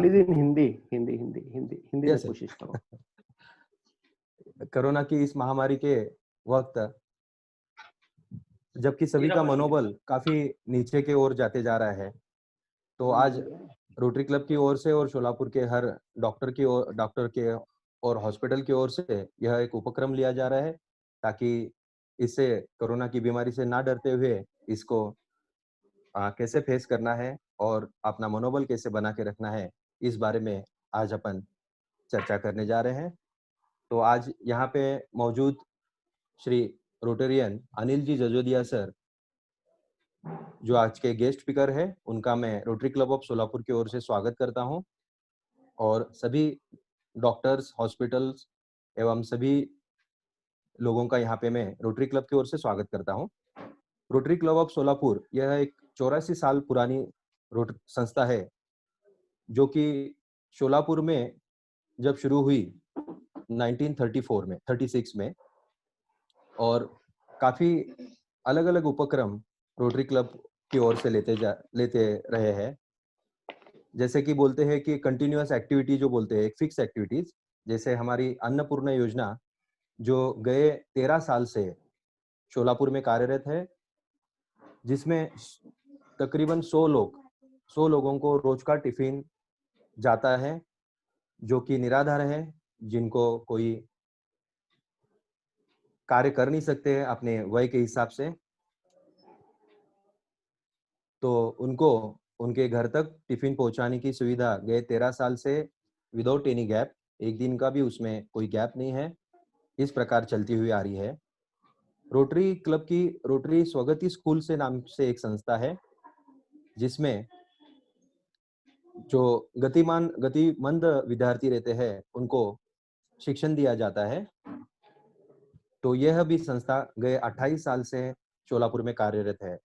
Please इन हिंदी हिंदी हिंदी हिंदी हिंदी में Yes, sir. कोशिश करो। कोरोना की इस महामारी के वक्त जबकि सभी का मनोबल काफी नीचे की ओर जाते जा रहा है, तो आज रोटरी क्लब की ओर से और शोलापुर के हर डॉक्टर के और हॉस्पिटल की ओर से यह एक उपक्रम लिया जा रहा है, ताकि इससे कोरोना की बीमारी से ना डरते हुए इसको कैसे फेस करना है और अपना मनोबल कैसे बना के रखना है, इस बारे में आज अपन चर्चा करने जा रहे हैं। तो आज यहाँ पे मौजूद श्री रोटेरियन अनिल जी जजोदिया सर, जो आज के गेस्ट स्पीकर है, उनका मैं रोटरी क्लब ऑफ सोलापुर की ओर से स्वागत करता हूं, और सभी डॉक्टर्स, हॉस्पिटल्स एवं सभी लोगों का यहाँ पे मैं रोटरी क्लब की ओर से स्वागत करता हूं। रोटरी क्लब ऑफ सोलापुर यह एक 84 साल पुरानी संस्था है, जो कि शोलापुर में जब शुरू हुई 36 में, और काफी अलग-अलग उपक्रम रोटरी क्लब की ओर से लेते रहे हैं। जैसे कि बोलते हैं कि कंटिन्यूअस एक्टिविटी जो बोलते हैं, एक फिक्स एक्टिविटीज, जैसे हमारी अन्नपूर्णा योजना जो गए 13 साल से शोलापुर में कार्यरत है, जिसमें तकरीबन 100 लोगों को रोज का टिफिन जाता है, जो कि निराधार है, जिनको कोई कार्य कर नहीं सकते अपने वय के हिसाब से, तो उनको उनके घर तक टिफिन पहुंचाने की सुविधा गए 13 साल से विदाउट एनी गैप, एक दिन का भी उसमें कोई गैप नहीं है, इस प्रकार चलती हुई आ रही है। रोटरी क्लब की रोटरी स्वगति स्कूल से नाम से एक संस्था है, जिसमें जो गतिमंद विद्यार्थी रहते हैं उनको शिक्षण दिया जाता है। तो यह भी संस्था गए 28 साल से शोलापुर में कार्यरत है।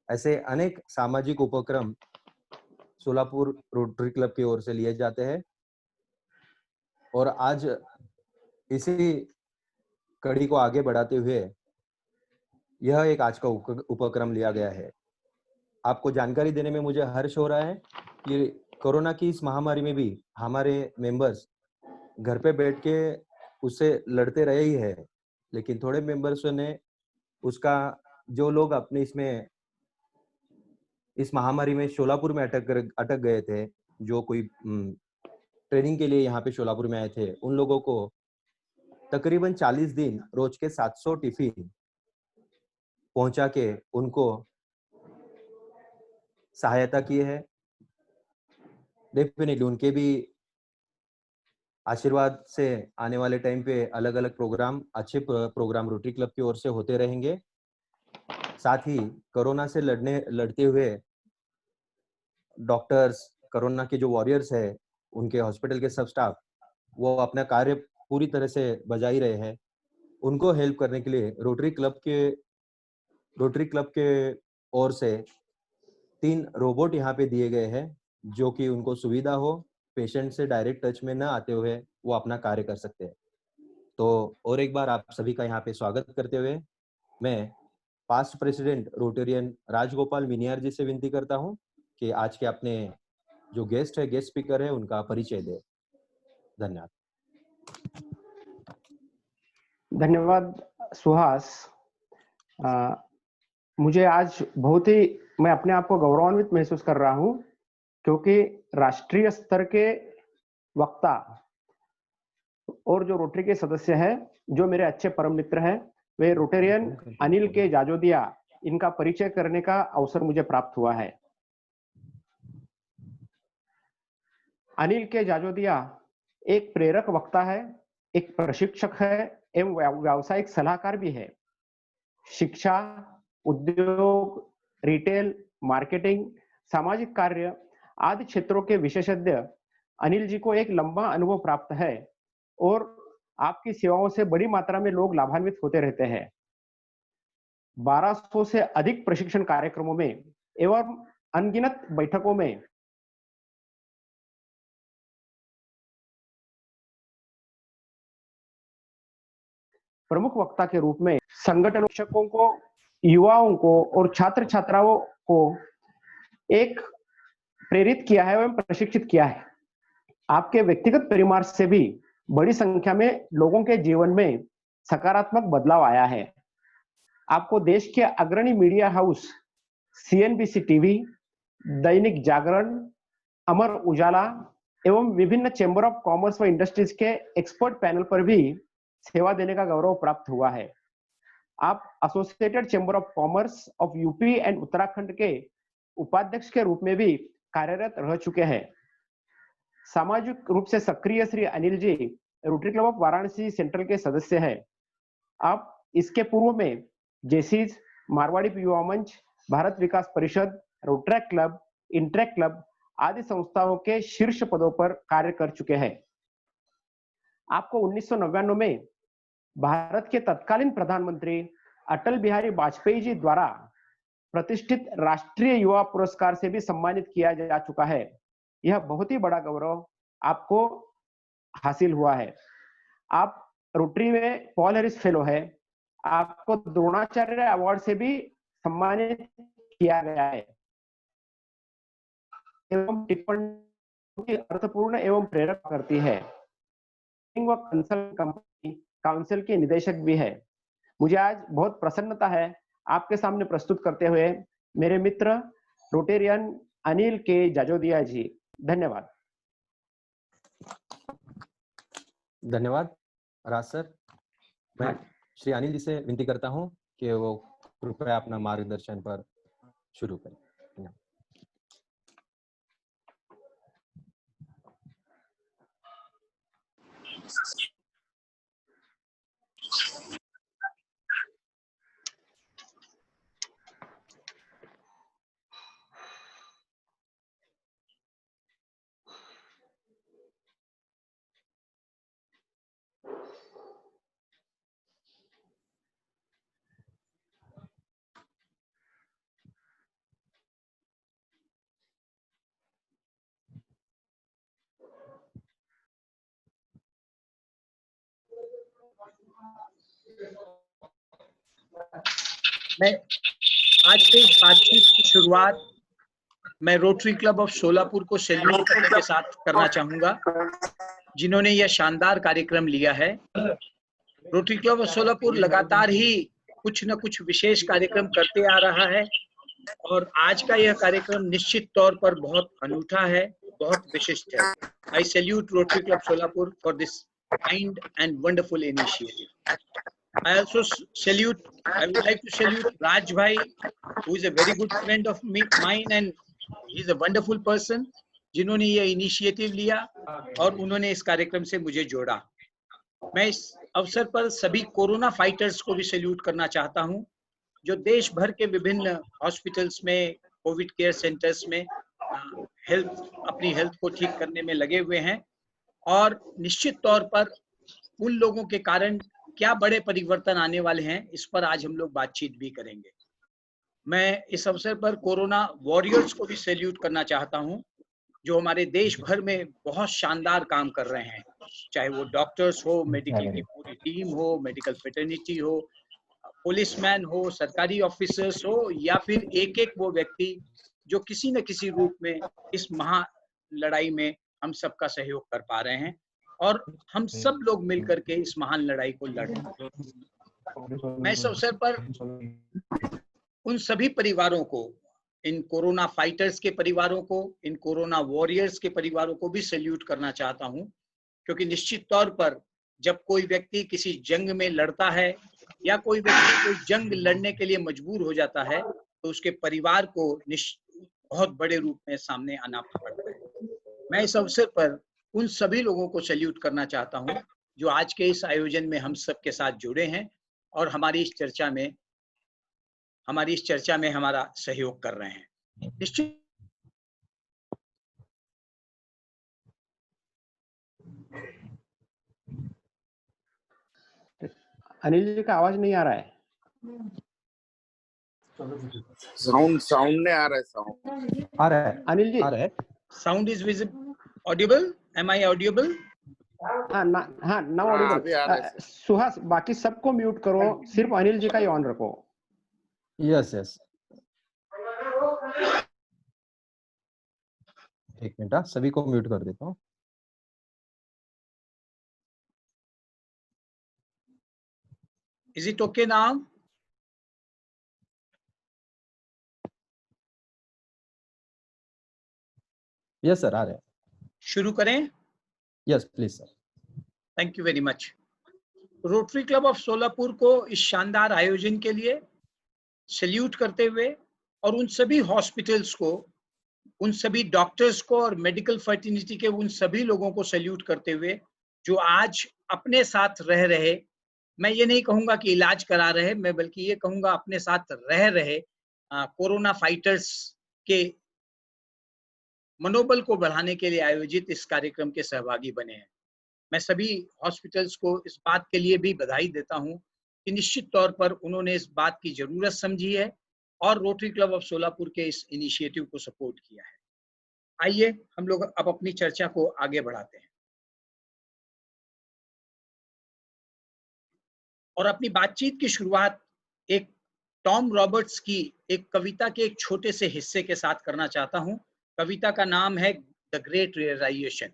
ऐसे अनेक सामाजिक उपक्रम सोलापुर रोटरी क्लब की ओर से लिए जाते हैं, और आज इसी कड़ी को आगे बढ़ाते हुए यह एक आज का उपक्रम लिया गया है। आपको जानकारी देने में मुझे हर्ष हो रहा है कि कोरोना की इस महामारी में भी हमारे मेंबर्स घर पे बैठ के उससे लड़ते रहे ही है, लेकिन थोड़े मेंबर्स ने उसका, जो लोग अपने इस महामारी में शोलापुर में अटक गए थे, जो कोई ट्रेनिंग के लिए यहाँ पे शोलापुर में आए थे, उन लोगों को तकरीबन 40 दिन रोज के 700 टिफिन पहुंचा के उनको सहायता की है। डेफिनेटली उनके भी आशीर्वाद से आने वाले टाइम पे अलग-अलग अच्छे प्रोग्राम रोटरी क्लब की ओर से होते रहेंगे। साथ ही कोरोना से लड़ते हुए डॉक्टर्स, कोरोना के जो वॉरियर्स है, उनके हॉस्पिटल के सब स्टाफ, वो अपना कार्य पूरी तरह से बजा ही रहे हैं। उनको हेल्प करने के लिए रोटरी क्लब के ओर से 3 रोबोट यहाँ पे दिए गए हैं, जो कि उनको सुविधा हो, पेशेंट से डायरेक्ट टच में न आते हुए वो अपना कार्य कर सकते हैं। तो और एक बार आप सभी का यहाँ पे स्वागत करते हुए मैं past president Rotarian Rajgopal Miniyar ji से विनती करता हूँ कि आज के अपने जो गेस्ट स्पीकर है, उनका परिचय दे। धन्यवाद। धन्यवाद सुहास। मुझे आज मैं अपने आप को गौरवान्वित महसूस कर रहा हूं, क्योंकि राष्ट्रीय स्तर के वक्ता और जो रोटरी के सदस्य हैं, जो मेरे अच्छे परम मित्र हैं, वे रोटेरियन अनिल के जाजोदिया, इनका परिचय करने का अवसर मुझे प्राप्त हुआ है। अनिल के जाजोदिया एक प्रेरक वक्ता है, एक प्रशिक्षक है एवं व्यावसायिक सलाहकार भी है। शिक्षा, उद्योग, रिटेल, मार्केटिंग, सामाजिक कार्य आदि क्षेत्रों के विशेषज्ञ अनिल जी को एक लंबा अनुभव प्राप्त है, और आपकी सेवाओं से बड़ी मात्रा में लोग लाभान्वित होते रहते हैं। 1200 से अधिक प्रशिक्षण कार्यक्रमों में एवं अनगिनत बैठकों में प्रमुख वक्ता के रूप में संगठन शिक्षकों को, युवाओं को और छात्र छात्राओं को एक प्रेरित किया है एवं प्रशिक्षित किया है। आपके व्यक्तिगत परिवार से भी बड़ी संख्या में लोगों के जीवन में सकारात्मक बदलाव आया है। आपको देश के अग्रणी media house CNBC TV, Dainik Jagran, Amar Ujala एवं विभिन्न चैम्बर ऑफ कॉमर्स व इंडस्ट्रीज के एक्सपर्ट पैनल पर भी सेवा देने का गौरव प्राप्त हुआ है। आप associated chamber of commerce of UP and Uttarakhand के उपाध्यक्ष के रूप में भी कार्यरत रह चुके हैं। सामाजिक रूप से सक्रिय Shri Anil ji Rotary club of Varanasi central के सदस्य हैं। आप इसके पूर्व में जेसीज, मारवाड़ी युवा मंच, भारत विकास परिषद, रोटरैक क्लब, इंट्रैक क्लब आदि संस्थाओं के शीर्ष पदों पर कार्य कर चुके हैं। आपको 1999 में भारत के तत्कालीन प्रधानमंत्री अटल बिहारी वाजपेयी जी द्वारा प्रतिष्ठित राष्ट्रीय युवा पुरस्कार से भी सम्मानित किया जा चुका है। यह बहुत ही बड़ा गौरव आपको हासिल हुआ है। आप रोटरी में पॉल हैरिस फेलो है। आपको द्रोणाचार्य अवार्ड से भी सम्मानित किया गया है एवं टिप्पणी अर्थपूर्ण एवं प्रेरक करती है। कंपनी काउंसिल के निदेशक भी है। मुझे आज बहुत प्रसन्नता है आपके सामने प्रस्तुत करते हुए मेरे मित्र रोटेरियन अनिल के जाजोदिया जी। धन्यवाद। धन्यवाद राज सर। मैं श्री अनिल जी से विनती करता हूं कि वो कृपया अपना मार्गदर्शन पर शुरू करें। मैं आज से इस बातचीत की शुरुआत मैं रोटरी क्लब ऑफ सोलापुर को सैल्यूट करने के साथ करना चाहूंगा, जिन्होंने यह शानदार कार्यक्रम लिया है। रोटरी क्लब ऑफ सोलापुर लगातार ही कुछ न कुछ विशेष कार्यक्रम करते आ रहा है और आज का यह कार्यक्रम निश्चित तौर पर बहुत अनूठा है, बहुत विशिष्ट है। आई salute rotary club Solapur for this kind and wonderful initiative. I also I would like to salute Raj Bhai, who is a very good friend of mine and he is a wonderful person, जिन्होंने ये initiative लिया और उन्होंने इस कार्यक्रम से मुझे जोड़ा। मैं इस अवसर पर सभी कोरोना फाइटर्स को भी सैल्यूट करना चाहता हूं, जो देश भर के विभिन्न हॉस्पिटल्स में, कोविड केयर सेंटर्स में अपनी हेल्थ को ठीक करने में लगे हुए हैं और निश्चित तौर पर उन लोगों के कारण क्या बड़े परिवर्तन आने वाले हैं, इस पर आज हम लोग बातचीत भी करेंगे। मैं इस अवसर पर कोरोना वॉरियर्स को भी सैल्यूट करना चाहता हूं, जो हमारे देश भर में बहुत शानदार काम कर रहे हैं, चाहे वो डॉक्टर्स हो, मेडिकल की पूरी टीम हो, मेडिकल फ्रेटर्निटी हो, पुलिसमैन हो, सरकारी ऑफिसर्स हो या फिर एक एक वो व्यक्ति जो किसी न किसी रूप में इस महा लड़ाई में हम सबका सहयोग कर पा रहे हैं और हम सब लोग मिलकर के इस महान लड़ाई को लड़ रहे हैं। मैं इस अवसर पर उन सभी परिवारों को, इन कोरोना फाइटर्स के परिवारों को, इन कोरोना वॉरियर्स के परिवारों को भी सैल्यूट करना चाहता हूं, क्योंकि निश्चित तौर पर जब कोई व्यक्ति किसी जंग में लड़ता है या कोई व्यक्ति कोई जंग लड़ने के लिए मजबूर हो जाता है तो उसके परिवार को बहुत बड़े रूप में सामने आना पड़ता है। मैं इस अवसर पर उन सभी लोगों को सैल्यूट करना चाहता हूं जो आज के इस आयोजन में हम सबके साथ जुड़े हैं और हमारी इस चर्चा में हमारा सहयोग कर रहे हैं। निश्चित अनिल जी का आवाज नहीं आ रहा है। साउंड नहीं आ रहा है। साउंड आ रहा है अनिल जी, आ रहा है। Sound is visible, audible, am I audible? हाँ नाउ ऑडिबल। सुहास, बाकी सबको म्यूट करो, सिर्फ अनिल जी का ही ऑन रखो। यस एक मिनट, सभी को म्यूट कर देता हूँ। Is it okay now? Yes sir, आ रहे हैं। शुरू करें? Yes please sir. Thank you very much. Rotary club of Solapur को इस शानदार आयोजन के लिए सैल्यूट करते हुए और उन सभी हॉस्पिटल्स को, उन सभी डॉक्टर्स को और मेडिकल फर्टिनिटी के उन सभी लोगों को सैल्यूट करते हुए जो आज अपने साथ रह रहे, मैं ये नहीं कहूंगा कि इलाज करा रहे, मैं बल्कि ये कहूंगा अपने साथ रह रहे कोरोना फाइटर्स के मनोबल को बढ़ाने के लिए आयोजित इस कार्यक्रम के सहभागी बने हैं। मैं सभी हॉस्पिटल्स को इस बात के लिए भी बधाई देता हूं कि निश्चित तौर पर उन्होंने इस बात की जरूरत समझी है और रोटरी क्लब ऑफ सोलापुर के इस इनिशिएटिव को सपोर्ट किया है। आइए हम लोग अब अपनी चर्चा को आगे बढ़ाते हैं और अपनी बातचीत की शुरुआत एक टॉम रॉबर्ट्स की एक कविता के एक छोटे से हिस्से के साथ करना चाहता हूं। कविता का नाम है द ग्रेट रियलाइजेशन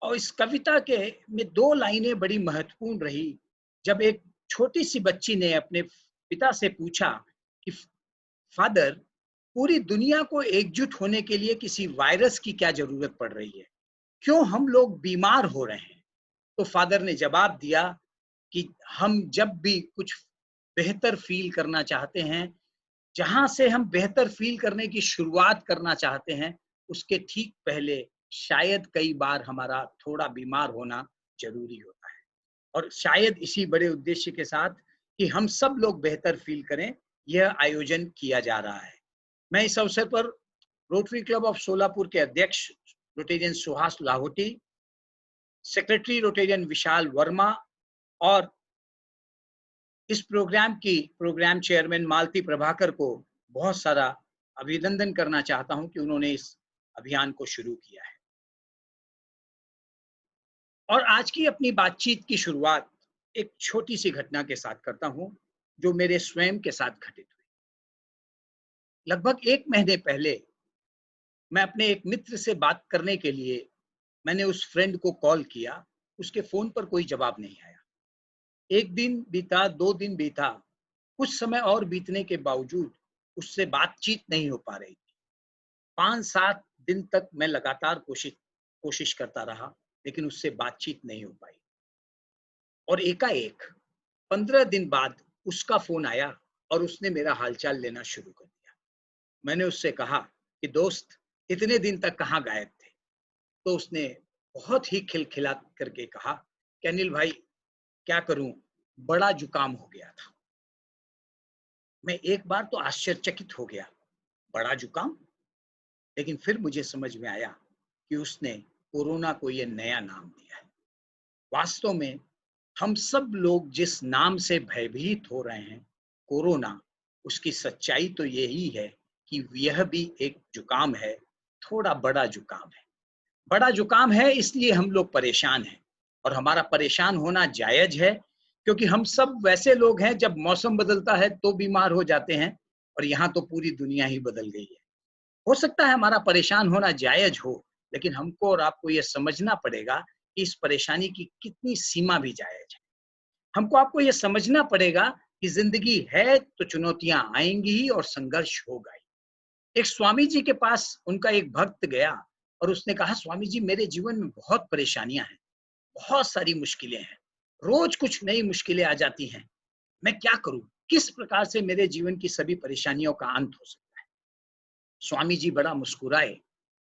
और इस कविता के में 2 लाइनें बड़ी महत्वपूर्ण रही। जब एक छोटी सी बच्ची ने अपने पिता से पूछा कि फादर, पूरी दुनिया को एकजुट होने के लिए किसी वायरस की क्या जरूरत पड़ रही है, क्यों हम लोग बीमार हो रहे हैं? तो फादर ने जवाब दिया कि हम जब भी कुछ बेहतर फील करना चाहते हैं, जहां से हम बेहतर फील करने की शुरुआत करना चाहते हैं, उसके ठीक पहले शायद कई बार हमारा थोड़ा बीमार होना जरूरी होता है। और शायद इसी बड़े उद्देश्य के साथ कि हम सब लोग बेहतर फील करें, यह आयोजन किया जा रहा है। मैं इस अवसर पर रोटरी क्लब ऑफ सोलापुर के अध्यक्ष Rotarian Suhas Lahoti, secretary Rotarian Vishal Verma और इस प्रोग्राम चेयरमैन मालती प्रभाकर को बहुत सारा अभिनंदन करना चाहता हूं कि उन्होंने इस अभियान को शुरू किया है। और आज की अपनी बातचीत की शुरुआत एक छोटी सी घटना के साथ करता हूं जो मेरे स्वयं के साथ घटित हुई। लगभग 1 महीने पहले मैं अपने एक मित्र से बात करने के लिए मैंने उस फ्रेंड को कॉल किया, उसके फोन पर कोई जवाब नहीं आया। 1 दिन बीता, 2 दिन बीता, कुछ समय और बीतने के बावजूद उससे बातचीत नहीं हो पा रही थी। 5-7 दिन तक मैं लगातार कोशिश करता रहा, लेकिन उससे बातचीत नहीं हो पाई। और एकाएक 15 दिन बाद उसका फोन आया और उसने मेरा हालचाल लेना शुरू कर दिया। मैंने उससे कहा कि दोस्त, इतने दिन तक कहाँ गायब थे? तो उसने बहुत ही खिलखिला करके कहा कि अनिल भाई, क्या करूं, बड़ा जुकाम हो गया था। मैं एक बार तो आश्चर्यचकित हो गया, बड़ा जुकाम? लेकिन फिर मुझे समझ में आया कि उसने कोरोना को यह नया नाम दिया है। वास्तव में हम सब लोग जिस नाम से भयभीत हो रहे हैं, कोरोना, उसकी सच्चाई तो यही है कि यह भी एक जुकाम है, थोड़ा बड़ा जुकाम है। बड़ा जुकाम है इसलिए हम लोग परेशान हैं और हमारा परेशान होना जायज है, क्योंकि हम सब वैसे लोग हैं जब मौसम बदलता है तो बीमार हो जाते हैं और यहाँ तो पूरी दुनिया ही बदल गई है। हो सकता है हमारा परेशान होना जायज हो, लेकिन हमको और आपको ये समझना पड़ेगा कि इस परेशानी की कितनी सीमा भी जायज है। हमको आपको ये समझना पड़ेगा कि जिंदगी है तो चुनौतियां आएंगी ही और संघर्ष होगा ही। एक स्वामी जी के पास उनका एक भक्त गया और उसने कहा, स्वामी जी, मेरे जीवन में बहुत परेशानियां हैं, बहुत सारी मुश्किलें हैं, रोज कुछ नई मुश्किलें आ जाती हैं, मैं क्या करूं? किस प्रकार से मेरे जीवन की सभी परेशानियों का अंत हो सकता है? स्वामी जी बड़ा मुस्कुराए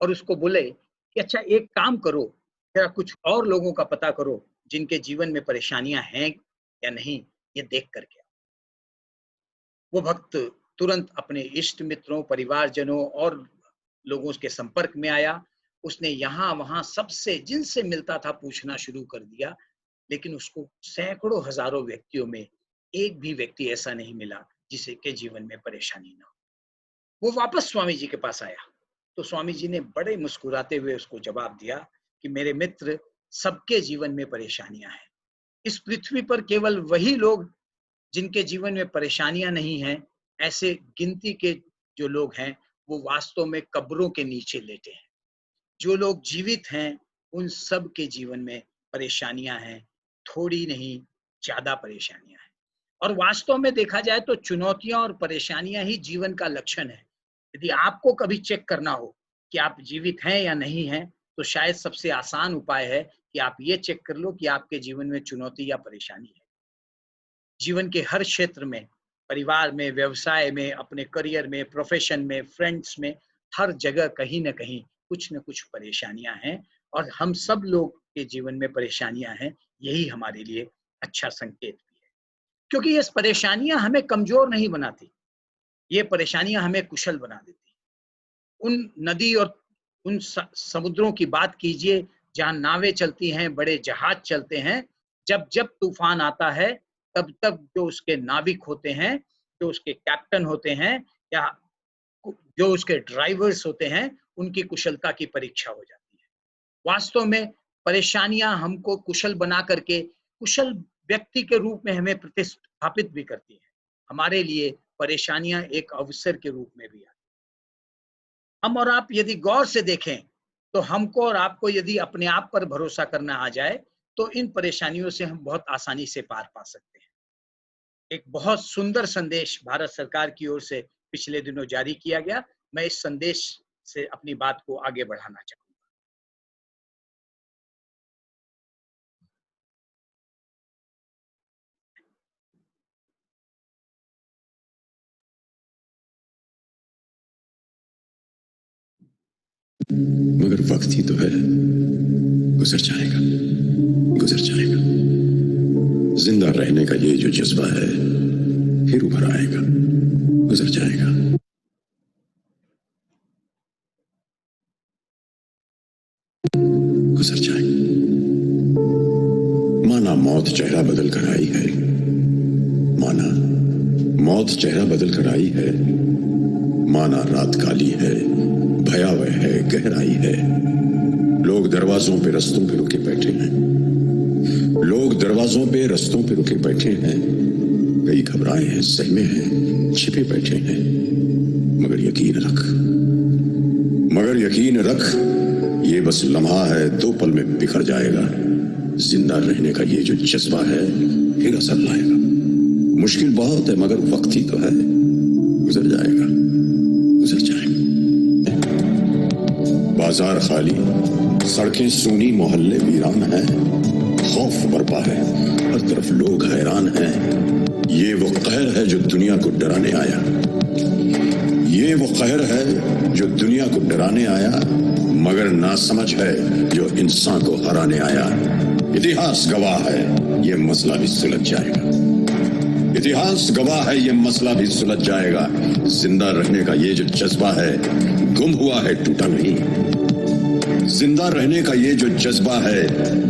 और उसको बोले कि अच्छा, एक काम करो, जरा कुछ और लोगों का पता करो जिनके जीवन में परेशानियां हैं या नहीं, ये देख करके। वो भक्त तुरंत अपने इष्ट मित्रों, परिवारजनों और लोगों के संपर्क में आया। उसने यहाँ वहां सबसे जिनसे मिलता था पूछना शुरू कर दिया, लेकिन उसको सैकड़ों हजारों व्यक्तियों में एक भी व्यक्ति ऐसा नहीं मिला जिसे के जीवन में परेशानी ना हो। वो वापस स्वामी जी के पास आया तो स्वामी जी ने बड़े मुस्कुराते हुए उसको जवाब दिया कि मेरे मित्र, सबके जीवन में परेशानियां हैं। इस पृथ्वी पर केवल वही लोग जिनके जीवन में परेशानियां नहीं हैं, ऐसे गिनती के जो लोग हैं, वो वास्तव में कब्रों के नीचे लेटे हैं। जो लोग जीवित हैं, उन सब के जीवन में परेशानियां हैं, थोड़ी नहीं, ज्यादा परेशानियां हैं। और वास्तव में देखा जाए तो चुनौतियां और परेशानियां ही जीवन का लक्षण है। यदि आपको कभी चेक करना हो कि आप जीवित हैं या नहीं हैं, तो शायद सबसे आसान उपाय है कि आप ये चेक कर लो कि आपके जीवन में चुनौती या परेशानी है। जीवन के हर क्षेत्र में, परिवार में, व्यवसाय में, अपने करियर में, प्रोफेशन में, फ्रेंड्स में, हर जगह कहीं न कहीं कुछ न कुछ परेशानियां हैं और हम सब लोग के जीवन में परेशानियां हैं। यही हमारे लिए अच्छा संकेत भी है, क्योंकि ये परेशानियां हमें कमजोर नहीं बनाती, ये परेशानियां हमें कुशल बना देती। उन नदी और उन समुद्रों की बात कीजिए जहाँ नावें चलती हैं, बड़े जहाज चलते हैं। जब जब तूफान आता है, तब तब जो उसके नाविक होते हैं, जो उसके कैप्टन होते हैं या जो उसके ड्राइवर्स होते हैं, उनकी कुशलता की परीक्षा हो जाती है। वास्तव में परेशानियां हमको कुशल बना करके कुशल व्यक्ति के रूप में हमें प्रतिस्थापित भी करती हैं। हमारे लिए परेशानियां एक अवसर के रूप में भी आती हैं। हम और आप यदि गौर से देखें तो हमको और आपको यदि अपने आप पर भरोसा करना आ जाए तो इन परेशानियों से हम बहुत आसानी से पार पा सकते हैं। एक बहुत सुंदर संदेश भारत सरकार की ओर से पिछले दिनों जारी किया गया। मैं इस संदेश से अपनी बात को आगे बढ़ाना चाहूंगा। मगर वक्त ही तो है, गुजर जाएगा, गुजर जाएगा। जिंदा रहने का ये जो जज्बा है फिर उभर आएगा, गुजर जाएगा। गुजर जाएगा। माना मौत चेहरा बदल कर आई है, माना मौत चेहरा बदल कर आई है, माना रात काली है, भयावह है, गहराई है। लोग दरवाजों पे रस्तों पे रुके बैठे हैं, लोग दरवाजों पे रस्तों पे रुके बैठे हैं। कई घबराए हैं, सहमे हैं, छिपे बैठे हैं। मगर यकीन रख, मगर यकीन रख, ये बस लम्हा है, 2 पल में बिखर जाएगा। जिंदा रहने का ये जो जज्बा है फिर असर लाएगा। मुश्किल बहुत है मगर वक्त ही तो है, गुजर जाएगा, गुजर जाएगा। बाजार खाली, सड़कें सूनी, मोहल्ले वीरान हैं, खौफ बरपा है, हर तरफ लोग हैरान हैं। ये वो कहर है जो दुनिया को डराने आया, ये वो कहर है जो दुनिया को डराने आया, मगर नासमझ है जो इंसान को हराने आया। इतिहास गवाह है ये मसला भी सुलझ जाएगा, इतिहास गवाह है ये मसला भी सुलझ जाएगा। जिंदा रहने का ये जो जज्बा है गुम हुआ है, टूटा नहीं। जिंदा रहने का ये जो जज्बा है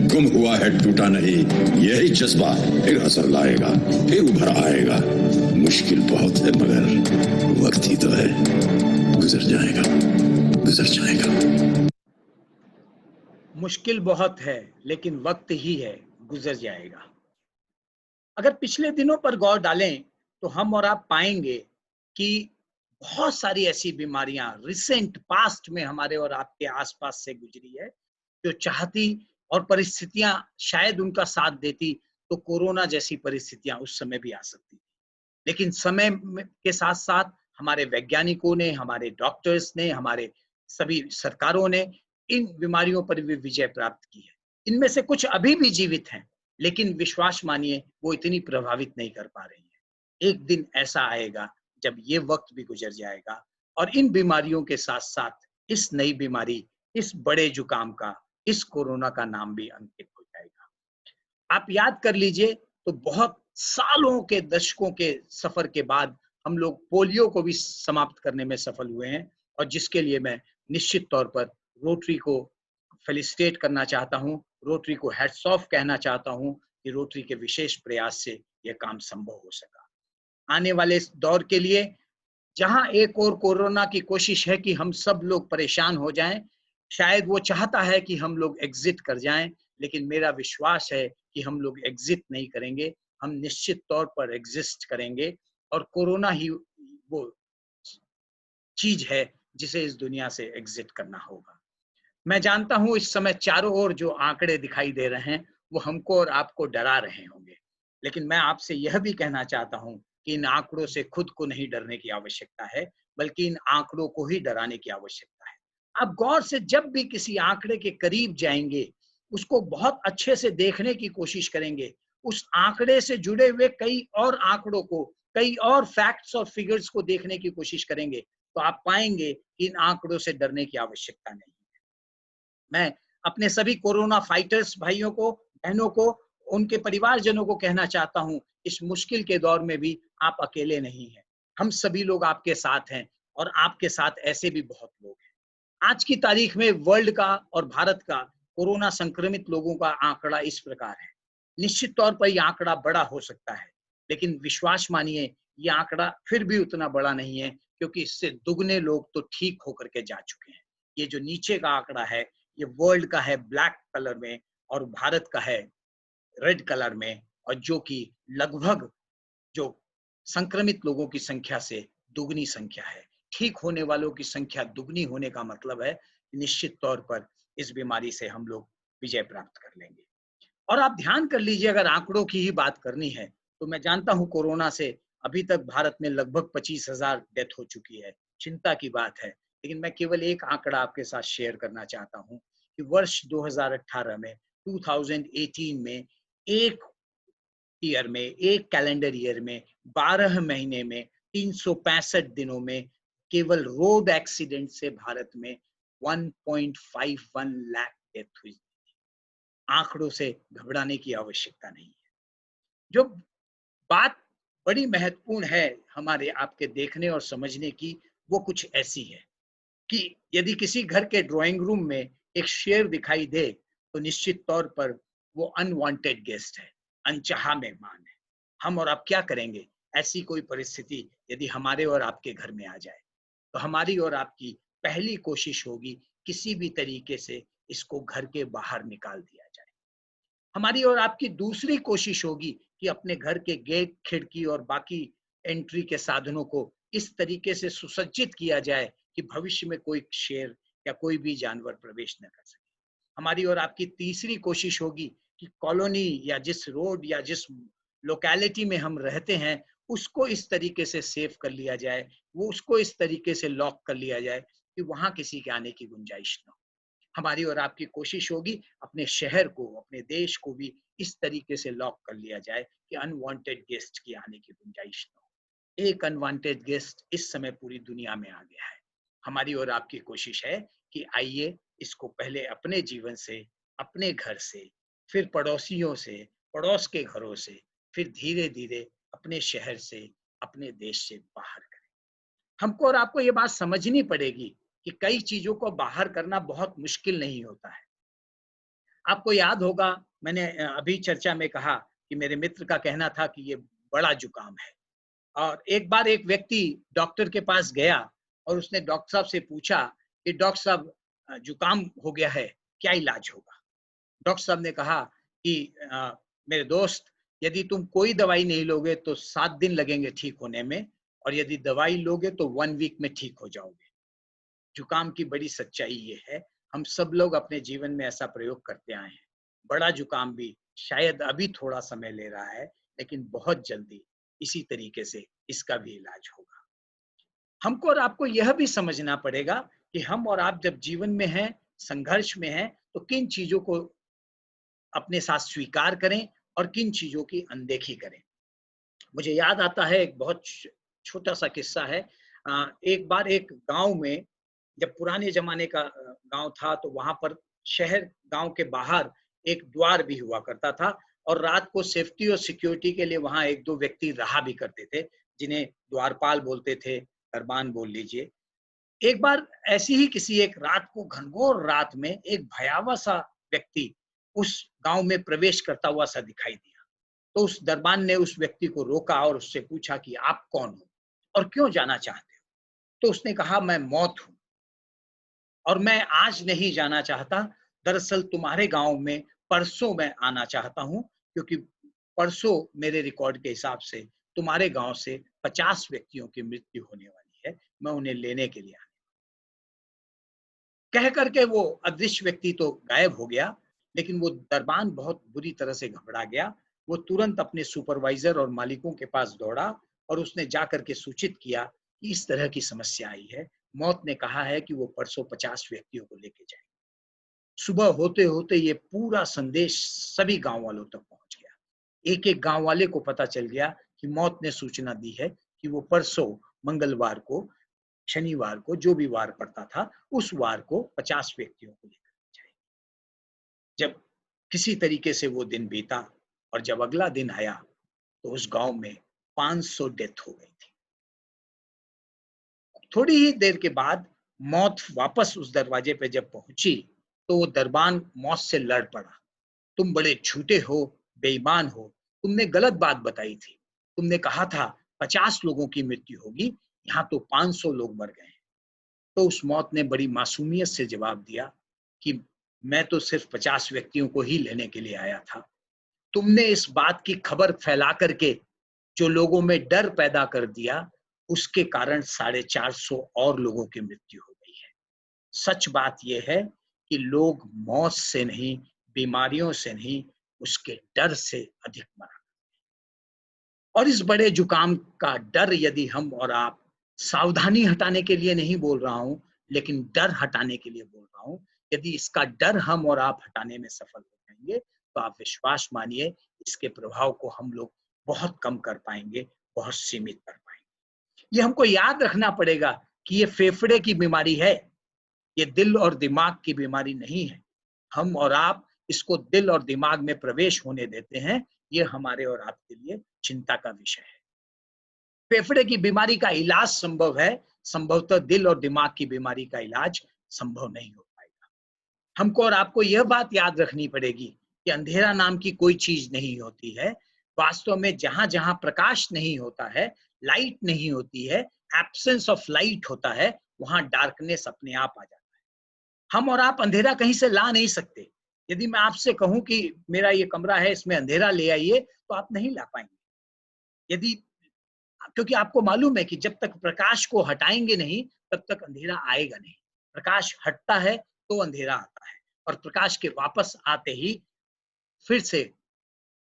गुम हुआ है, टूटा नहीं। यही जज्बा फिर असर लाएगा, फिर उभर आएगा। मुश्किल बहुत है मगर वक्त ही तो है, गुजर जाएगा, गुजर जाएगा। मुश्किल बहुत है लेकिन वक्त ही है, गुजर जाएगा। अगर पिछले दिनों पर गौर डालें तो हम और आप पाएंगे कि बहुत सारी ऐसी बीमारियां रिसेंट पास्ट में हमारे और आपके आसपास से गुजरी है, जो चाहती और परिस्थितियां शायद उनका साथ देती तो कोरोना जैसी परिस्थितियां उस समय भी आ सकती थी। लेकिन समय के साथ साथ हमारे वैज्ञानिकों ने, हमारे डॉक्टर्स ने, हमारे सभी सरकारों ने इन बीमारियों पर भी विजय प्राप्त की है। इनमें से कुछ अभी भी जीवित हैं, लेकिन विश्वास मानिए वो इतनी प्रभावित नहीं कर पा रही है। एक दिन ऐसा आएगा जब ये वक्त भी गुजर जाएगा और इन बीमारियों के साथ साथ इस नई बीमारी, इस बड़े जुकाम का, इस कोरोना का नाम भी अंकित हो जाएगा। आप याद कर लीजिए तो बहुत सालों के, दशकों के सफर के बाद हम लोग पोलियो को भी समाप्त करने में सफल हुए हैं, और जिसके लिए मैं निश्चित तौर पर रोटरी को फेलिसिटेट करना चाहता हूं, रोटरी को हैट्स ऑफ कहना चाहता हूं कि रोटरी के विशेष प्रयास से यह काम संभव हो सका। आने वाले दौर के लिए जहां एक और कोरोना की कोशिश है कि हम सब लोग परेशान हो जाएं, शायद वो चाहता है कि हम लोग एग्जिट कर जाएं, लेकिन मेरा विश्वास है कि हम लोग एग्जिट नहीं करेंगे, हम निश्चित तौर पर एग्जिस्ट करेंगे। और कोरोना ही वो चीज है जिसे इस दुनिया से एग्जिट करना होगा। मैं जानता हूं इस समय चारों ओर जो आंकड़े दिखाई दे रहे हैं वो हमको और आपको डरा रहे होंगे, लेकिन मैं आपसे यह भी कहना चाहता हूं कि इन आंकड़ों से खुद को नहीं डरने की आवश्यकता है, बल्कि इन आंकड़ों को ही डराने की आवश्यकता है। आप गौर से जब भी किसी आंकड़े के करीब जाएंगे, उसको बहुत अच्छे से देखने की कोशिश करेंगे, उस आंकड़े से जुड़े हुए कई और आंकड़ों को, कई और फैक्ट्स और फिगर्स को देखने की कोशिश करेंगे, तो आप पाएंगे कि इन आंकड़ों से डरने की आवश्यकता नहीं है। मैं अपने सभी कोरोना फाइटर्स भाइयों को, बहनों को, उनके परिवारजनों को कहना चाहता हूं, इस मुश्किल के दौर में भी आप अकेले नहीं हैं। हम सभी लोग आपके साथ हैं और आपके साथ ऐसे भी बहुत लोग हैं। आज की तारीख में वर्ल्ड का और भारत का कोरोना संक्रमित लोगों का आंकड़ा इस प्रकार है। निश्चित तौर पर यह आंकड़ा बड़ा हो सकता है, लेकिन विश्वास मानिए यह आंकड़ा फिर भी उतना बड़ा नहीं है, क्योंकि इससे दुगने लोग तो ठीक होकर के जा चुके हैं। ये जो नीचे का आंकड़ा है, ये वर्ल्ड का है ब्लैक कलर में और भारत का है रेड कलर में, और जो कि लगभग जो संक्रमित लोगों की संख्या से दुगनी संख्या है। ठीक होने वालों की संख्या दुगनी होने का मतलब है निश्चित तौर पर इस बीमारी से हम लोग विजय प्राप्त कर लेंगे। और आप ध्यान कर लीजिए, अगर आंकड़ों की ही बात करनी है तो मैं जानता हूं कोरोना से अभी तक भारत में लगभग 25,000 डेथ हो चुकी है। चिंता की बात है, लेकिन मैं केवल एक आंकड़ा आपके साथ शेयर करना चाहता हूं कि वर्ष 2018 में 2018 में एक ईयर में, एक कैलेंडर ईयर में, 12 महीने में, 365 दिनों में केवल रोड एक्सीडेंट से भारत में 1.51 लाख डेथ हुई। आंकड़ों से घबराने की आवश्यकता नहीं है। जो बात बड़ी महत्वपूर्ण है हमारे आपके देखने और समझने की, वो कुछ ऐसी है कि यदि किसी घर के ड्राइंग रूम में एक शेर दिखाई दे तो निश्चित तौर पर वो अनवांटेड गेस्ट है, अनचाहा मेहमान है। हम और आप क्या करेंगे ऐसी कोई परिस्थिति यदि हमारे और आपके घर में आ जाए? तो हमारी और आपकी पहली कोशिश होगी किसी भी तरीके से इसको घर के बाहर निकाल दिया जाए। हमारी और आपकी दूसरी कोशिश होगी कि अपने घर के गेट, खिड़की और बाकी एंट्री के साधनों को इस तरीके से सुसज्जित किया जाए कि भविष्य में कोई शेर या कोई भी जानवर प्रवेश न कर सके। हमारी और आपकी तीसरी कोशिश होगी कि कॉलोनी या जिस रोड या जिस लोकेलिटी में हम रहते हैं उसको इस तरीके से सेव कर लिया जाए, वो उसको इस तरीके से लॉक कर लिया जाए कि वहां किसी के आने की गुंजाइश न हो। हमारी और आपकी कोशिश होगी अपने शहर को, अपने देश को भी इस तरीके से लॉक कर लिया जाए कि अनवांटेड गेस्ट की आने की गुंजाइश न हो। एक अनवांटेड गेस्ट इस समय पूरी दुनिया में आ गया है। हमारी और आपकी कोशिश है कि आइए इसको पहले अपने जीवन से, अपने घर से, फिर पड़ोसियों से, पड़ोस के घरों से, फिर धीरे धीरे अपने शहर से, अपने देश से बाहर करें। हमको और आपको ये बात समझनी पड़ेगी कि कई चीजों को बाहर करना बहुत मुश्किल नहीं होता है। आपको याद होगा, मैंने अभी चर्चा में कहा कि मेरे मित्र का कहना था कि ये बड़ा जुकाम है, और एक बार एक व्यक्ति डॉक्टर के पास गया और उसने डॉक्टर साहब से पूछा कि डॉक्टर साहब जुकाम हो गया है, क्या इलाज होगा? डॉक्टर साहब ने कहा कि मेरे दोस्त, यदि तुम कोई दवाई नहीं लोगे तो 7 दिन लगेंगे ठीक होने में, और यदि दवाई लोगे तो 1 वीक में ठीक हो जाओगे। जुकाम की बड़ी सच्चाई ये है, हम सब लोग अपने जीवन में ऐसा प्रयोग करते आए हैं। बड़ा जुकाम भी शायद अभी थोड़ा समय ले रहा है, लेकिन बहुत जल्दी इसी तरीके से इसका भी इलाज होगा। हमको और आपको यह भी समझना पड़ेगा कि हम और आप जब जीवन में हैं, संघर्ष में हैं, तो किन चीजों को अपने साथ स्वीकार करें और किन चीजों की अनदेखी करें। मुझे याद आता है एक बहुत छोटा सा किस्सा है। एक बार एक गांव में, जब पुराने जमाने का गांव था, तो वहां पर शहर गांव के बाहर एक द्वार भी हुआ करता था, और रात को सेफ्टी और सिक्योरिटी के लिए वहां 1-2 व्यक्ति रहा भी करते थे, जिन्हें द्वारपाल बोलते थे, दरबान बोल लीजिए। एक बार ऐसी ही किसी एक रात को, घनघोर रात में, एक भयावह सा व्यक्ति उस गांव में प्रवेश करता हुआ सा दिखाई दिया। तो उस दरबान ने उस व्यक्ति को रोका और उससे पूछा कि आप कौन हो और क्यों जाना चाहते हो? तो उसने कहा, मैं मौत हूं और मैं आज नहीं जाना चाहता। दरअसल तुम्हारे गांव में परसों मैं आना चाहता हूं, क्योंकि परसों मेरे रिकॉर्ड के हिसाब से तुम्हारे गांव से 50 व्यक्तियों की मृत्यु होने वाली है, मैं उन्हें लेने के लिए आया। कह करके वो अदृश्य व्यक्ति तो गायब हो गया, लेकिन वो दरबान बहुत बुरी तरह से घबरा गया वो तुरंत अपने सुपरवाइजर और मालिकों के पास दौड़ा और उसने जाकर के सूचित किया कि इस तरह की समस्या आई है। मौत ने कहा है कि वो परसों 50 व्यक्तियों को लेके जाए। सुबह होते होते ये पूरा संदेश सभी गांव वालों तक पहुंच गया। एक एक गांव वाले को पता चल गया कि मौत ने सूचना दी है कि वो परसों मंगलवार को, शनिवार को, जो भी वार पड़ता था उस वार को 50 व्यक्तियों को लेकर जाए। जब किसी तरीके से वो दिन बीता और जब अगला दिन आया तो उस गांव में 500 डेथ हो गई थी। थोड़ी ही देर के बाद मौत वापस उस दरवाजे पे जब पहुंची तो वो दरबान मौत से लड़ पड़ा। तुम बड़े झूठे हो, बेईमान हो, तुमने गलत बात बताई थी। तुमने कहा था 50 लोगों की मृत्यु होगी, यहाँ तो 500 लोग मर गए। तो उस मौत ने बड़ी मासूमियत से जवाब दिया कि मैं तो सिर्फ 50 व्यक्तियों को ही लेने के लिए आया था। तुमने इस बात की खबर फैला करके जो लोगों में डर पैदा कर दिया, उसके कारण 450 और लोगों की मृत्यु हो गई है। सच बात यह है कि लोग मौत से नहीं, बीमारियों से नहीं, उसके डर से अधिक मरा। और इस बड़े जुकाम का डर यदि हम और आप, सावधानी हटाने के लिए नहीं बोल रहा हूं, लेकिन डर हटाने के लिए बोल रहा हूं, यदि इसका डर हम और आप हटाने में सफल हो जाएंगे तो आप विश्वास मानिए इसके प्रभाव को हम लोग बहुत कम कर पाएंगे, बहुत सीमित कर पाएंगे। ये हमको याद रखना पड़ेगा कि ये फेफड़े की बीमारी है, ये दिल और दिमाग की बीमारी नहीं है। हम और आप इसको दिल और दिमाग में प्रवेश होने देते हैं, ये हमारे और आपके लिए चिंता का विषय है। फेफड़े की बीमारी का इलाज संभव है, संभवतः दिल और दिमाग की बीमारी का इलाज संभव नहीं हो पाएगा। हमको और आपको यह बात याद रखनी पड़ेगी कि अंधेरा नाम की कोई चीज नहीं होती है। वास्तव में जहां जहां प्रकाश नहीं होता है, लाइट नहीं होती है, एब्सेंस ऑफ लाइट होता है, वहां डार्कनेस अपने आप आ जाता है। हम और आप अंधेरा कहीं से ला नहीं सकते। यदि मैं आपसे कहूं कि मेरा ये कमरा है, इसमें अंधेरा ले आइए, तो आप नहीं ला पाएंगे। यदि, क्योंकि आपको मालूम है कि जब तक प्रकाश को हटाएंगे नहीं तब तक अंधेरा आएगा नहीं। प्रकाश हटता है तो अंधेरा आता है, और प्रकाश के वापस आते ही फिर से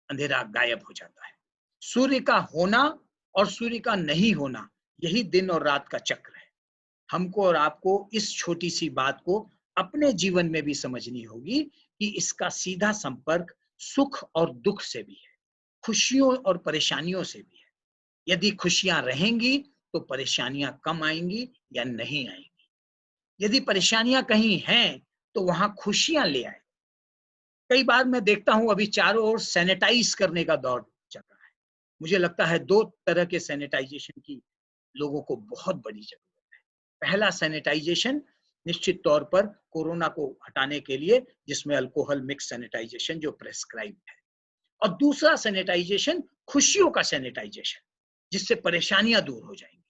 अंधेरा गायब हो जाता है। सूर्य का होना और सूर्य का नहीं होना, यही दिन और रात का चक्र है। हमको और आपको इस छोटी सी बात को अपने जीवन में भी समझनी होगी कि इसका सीधा संपर्क सुख और दुख से भी है, खुशियों और परेशानियों से भी है। यदि खुशियां रहेंगी तो परेशानियां कम आएंगी या नहीं आएंगी। यदि परेशानियां कहीं हैं तो वहां खुशियां ले आए। कई बार मैं देखता हूं अभी चारों ओर सैनिटाइज करने का दौर चल रहा है। मुझे लगता है 2 तरह के सैनिटाइजेशन की लोगों को बहुत बड़ी जरूरत है। पहला सैनिटाइजेशन निश्चित तौर पर कोरोना को हटाने के लिए, जिसमें अल्कोहल मिक्स सैनिटाइजेशन जो प्रेस्क्राइब्ड है, और दूसरा सैनिटाइजेशन खुशियों का सैनिटाइजेशन, जिससे परेशानियां दूर हो जाएंगी।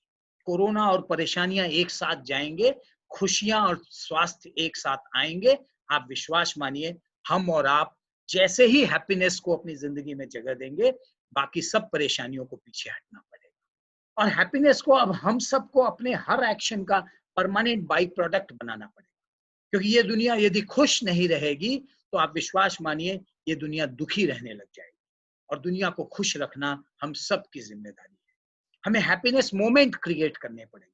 कोरोना और परेशानियां एक साथ जाएंगे, खुशियां और स्वास्थ्य एक साथ आएंगे। आप विश्वास मानिए, हम और आप जैसे ही हैप्पीनेस को अपनी जिंदगी में जगह देंगे, बाकी सब परेशानियों को पीछे हटना पड़ेगा। और हैप्पीनेस को अब हम सबको अपने हर एक्शन का परमानेंट बाई प्रोडक्ट बनाना पड़ेगा। क्योंकि ये दुनिया यदि खुश नहीं रहेगी तो आप विश्वास मानिए ये दुनिया दुखी रहने लग जाएगी। और दुनिया को खुश रखना हम सब की जिम्मेदारी है। हमें हैप्पीनेस मोमेंट क्रिएट करने पड़ेंगे।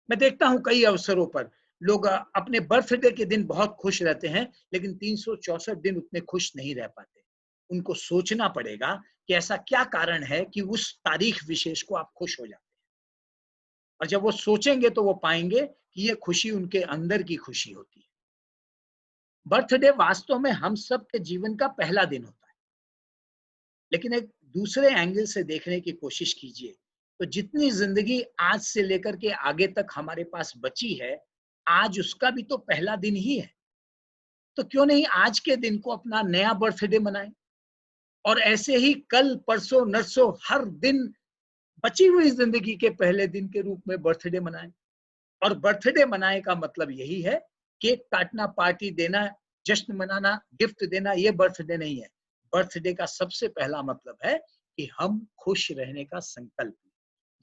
मैं देखता हूं कई अवसरों पर लोग अपने बर्थडे के दिन बहुत खुश रहते हैं, लेकिन 364 दिन उतने खुश नहीं रह पाते। उनको सोचना पड़ेगा कि ऐसा क्या कारण है कि उस तारीख विशेष को आप खुश हो जाते हैं। और जब वो सोचेंगे तो वो पाएंगे कि ये खुशी उनके अंदर की खुशी होती है। बर्थडे वास्तव में हम सब के जीवन का पहला दिन होता है, लेकिन एक दूसरे एंगल से देखने की कोशिश कीजिए तो जितनी जिंदगी आज से लेकर के आगे तक हमारे पास बची है, आज उसका भी तो पहला दिन ही है। तो क्यों नहीं आज के दिन को अपना नया बर्थडे मनाएं, और ऐसे ही कल, परसों, नरसों हर दिन बची हुई जिंदगी के पहले दिन के रूप में बर्थडे मनाएं। और बर्थडे मनाने का मतलब यही है, केक काटना, पार्टी देना, जश्न मनाना, गिफ्ट देना, ये बर्थडे नहीं है। बर्थडे का सबसे पहला मतलब है कि हम खुश रहने का संकल्प लें।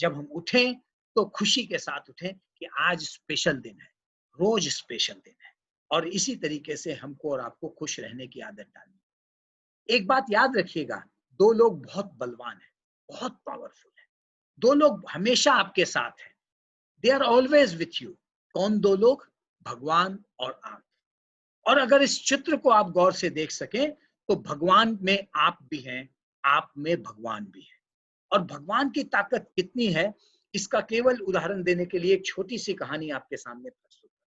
जब हम उठें तो खुशी के साथ उठें कि आज स्पेशल दिन है, रोज स्पेशल दिन है। और इसी तरीके से हमको और आपको खुश रहने की आदत डालनी। एक बात याद रखिएगा, दो लोग बहुत बलवान हैं, बहुत पावरफुल हैं, दो लोग हमेशा आपके साथ हैं, they are always with you. कौन दो लोग? भगवान और आप। और अगर इस चित्र को आप गौर से देख सकें तो भगवान में आप भी हैं, आप में भगवान भी है। और भगवान की ताकत कितनी है इसका केवल उदाहरण देने के लिए एक छोटी सी कहानी आपके सामने प्रस्तुत करता